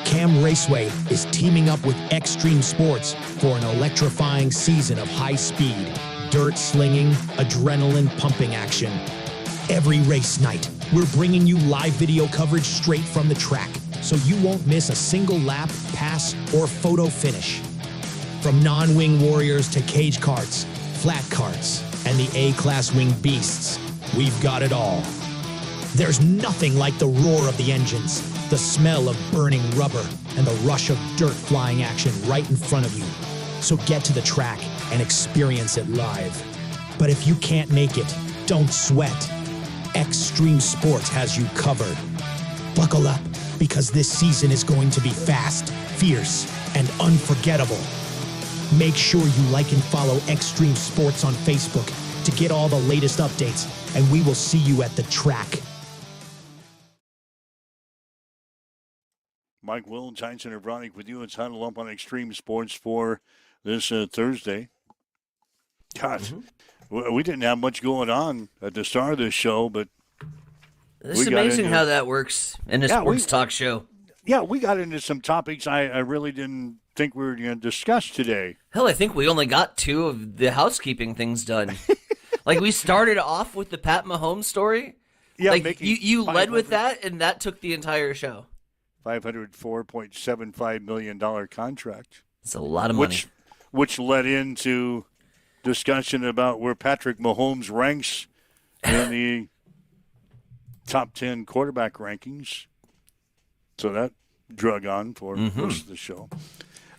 Cam Raceway is teaming up with Extreme Sports for an electrifying season of high-speed, dirt-slinging, adrenaline-pumping action. Every race night, we're bringing you live video coverage straight from the track, so you won't miss a single lap, pass, or photo finish. From non-wing warriors to cage karts, flat karts, and the A-class wing beasts, we've got it all. There's nothing like the roar of the engines, the smell of burning rubber, and the rush of dirt flying action right in front of you. So get to the track and experience it live. But if you can't make it, don't sweat. Extreme Sports has you covered. Buckle up, because this season is going to be fast, fierce, and unforgettable. Make sure you like and follow Extreme Sports on Facebook to get all the latest updates, and we will see you at the track. Mike Will and Tyson and Bronick with you. It's Huddle Up on Extreme Sports for this Thursday. God, we didn't have much going on at the start of this show, but it's amazing how that works in a sports talk show. Yeah, we got into some topics I really didn't think we were going to discuss today. Hell, I think we only got 2 of the housekeeping things done. Like, we started off with the Pat Mahomes story. Yeah, like you led with that, and that took the entire show. $504.75 million contract. It's a lot of money. Which led into discussion about where Patrick Mahomes ranks in the top 10 quarterback rankings. So that drug on for most of the show.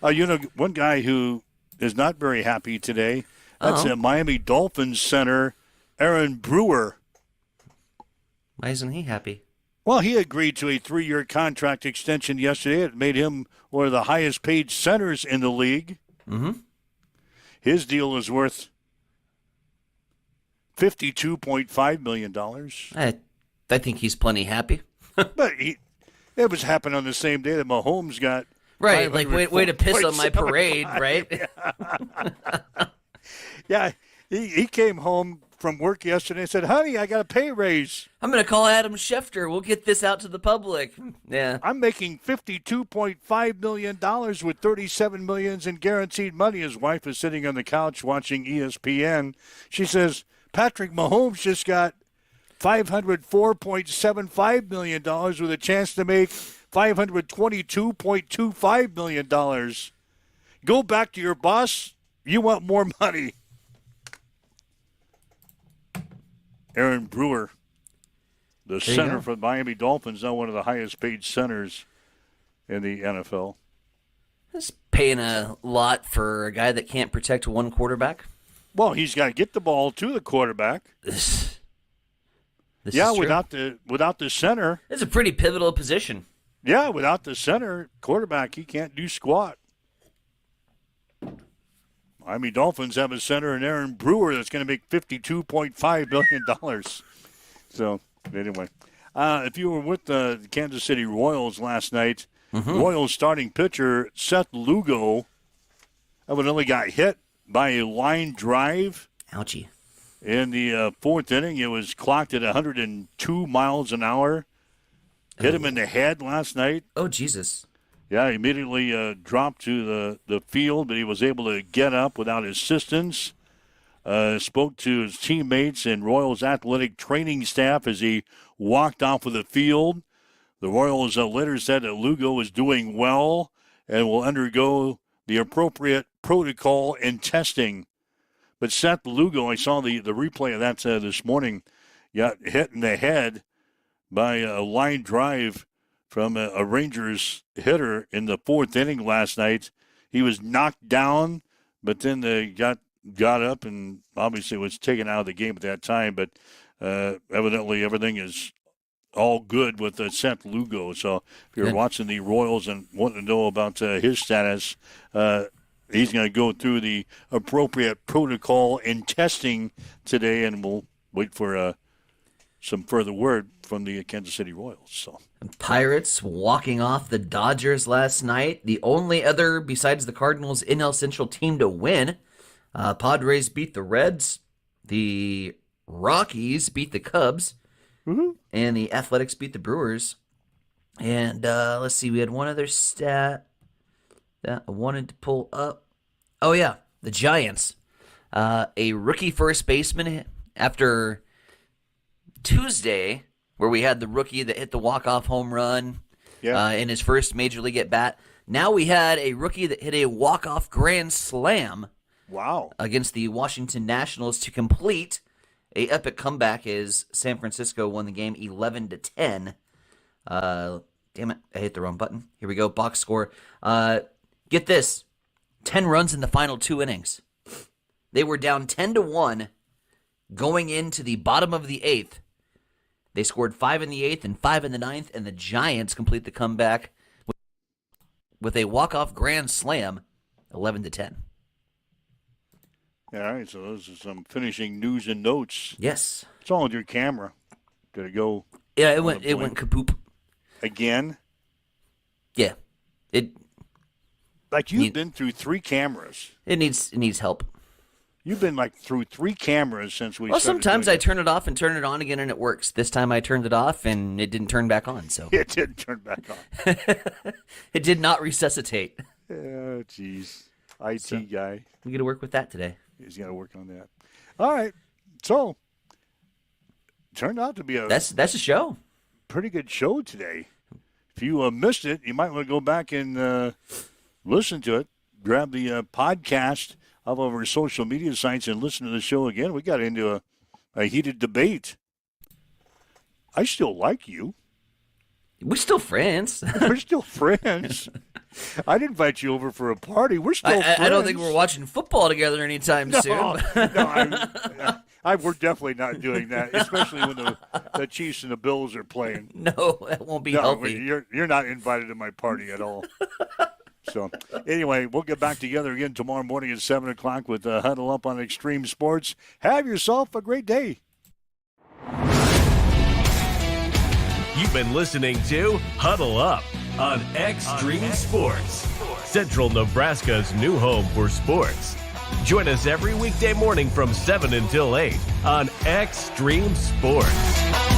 One guy who is not very happy today, that's Miami Dolphins center Aaron Brewer. Why isn't he happy? Well, he agreed to a 3-year contract extension yesterday. It made him one of the highest paid centers in the league. Mm-hmm. His deal is worth $52.5 million. I think he's plenty happy. But it was happening on the same day that Mahomes got right. Like way to piss on my parade, right? Yeah, he came home from work yesterday and said, "Honey, I got a pay raise. I'm going to call Adam Schefter. We'll get this out to the public." Yeah, I'm making $52.5 million with $37 million in guaranteed money. His wife is sitting on the couch watching ESPN. She says, "Patrick Mahomes just got $504.75 million with a chance to make $522.25 million. Go back to your boss. You want more money." Aaron Brewer, the center for the Miami Dolphins, now one of the highest paid centers in the NFL. That's paying a lot for a guy that can't protect one quarterback. Well, he's got to get the ball to the quarterback. This without the center. It's a pretty pivotal position. Yeah, without the center quarterback, he can't do squat. Miami Dolphins have a center in Aaron Brewer that's going to make $52.5 million. So, anyway, if you were with the Kansas City Royals last night, Royals starting pitcher Seth Lugo evidently got hit by a line drive. Ouchie. In the fourth inning, it was clocked at 102 miles an hour. Hit him in the head last night. Oh, Jesus. Yeah, he immediately dropped to the field, but he was able to get up without assistance. Spoke to his teammates and Royals athletic training staff as he walked off of the field. The Royals later said that Lugo is doing well and will undergo the appropriate protocol and testing. But Seth Lugo, I saw the replay of that this morning, got hit in the head by a line drive from a Rangers hitter in the fourth inning last night. He was knocked down, but then they got up and obviously was taken out of the game at that time. But evidently everything is all good with Seth Lugo. So if you're watching the Royals and want to know about his status, he's going to go through the appropriate protocol and testing today, and we'll wait for some further word from the Kansas City Royals. So Pirates walking off the Dodgers last night. The only other, besides the Cardinals, NL Central team to win. Padres beat the Reds. The Rockies beat the Cubs. And the Athletics beat the Brewers. And let's see, we had one other stat that I wanted to pull up. Oh, yeah, the Giants. A rookie first baseman after Tuesday, where we had the rookie that hit the walk-off home run in his first Major League at-bat. Now we had a rookie that hit a walk-off grand slam against the Washington Nationals to complete a epic comeback as San Francisco won the game 11-10. Damn it, I hit the wrong button. Here we go, box score. Get this, 10 runs in the final 2 innings. They were down 10-1 going into the bottom of the 8th. They scored 5 in the 8th and 5 in the 9th, and the Giants complete the comeback with a walk-off grand slam, 11-10. All right, so those are some finishing news and notes. Yes. What's wrong with your camera? Did it go? Yeah, it went kapoop. Again? Yeah. You've been through 3 cameras. It needs help. You've been through 3 cameras since we started. Sometimes I turn it off and turn it on again and it works. This time I turned it off and it didn't turn back on. So it didn't turn back on. It did not resuscitate. Oh, jeez. IT guy. We got to work with that today. He's got to work on that. All right. So, turned out to be that's a show. Pretty good show today. If you missed it, you might want to go back and listen to it. Grab the podcast of our social media sites and listen to the show again. We got into a heated debate. I still like you. We're still friends. We're still friends. I'd invite you over for a party. We're still friends. I don't think we're watching football together anytime soon. We're definitely not doing that, especially when the Chiefs and the Bills are playing. No, it won't be healthy. You're not invited to my party at all. So, anyway, we'll get back together again tomorrow morning at 7 o'clock with Huddle Up on Extreme Sports. Have yourself a great day. You've been listening to Huddle Up on Extreme Sports, Central Nebraska's new home for sports. Join us every weekday morning from 7 until 8 on Extreme Sports.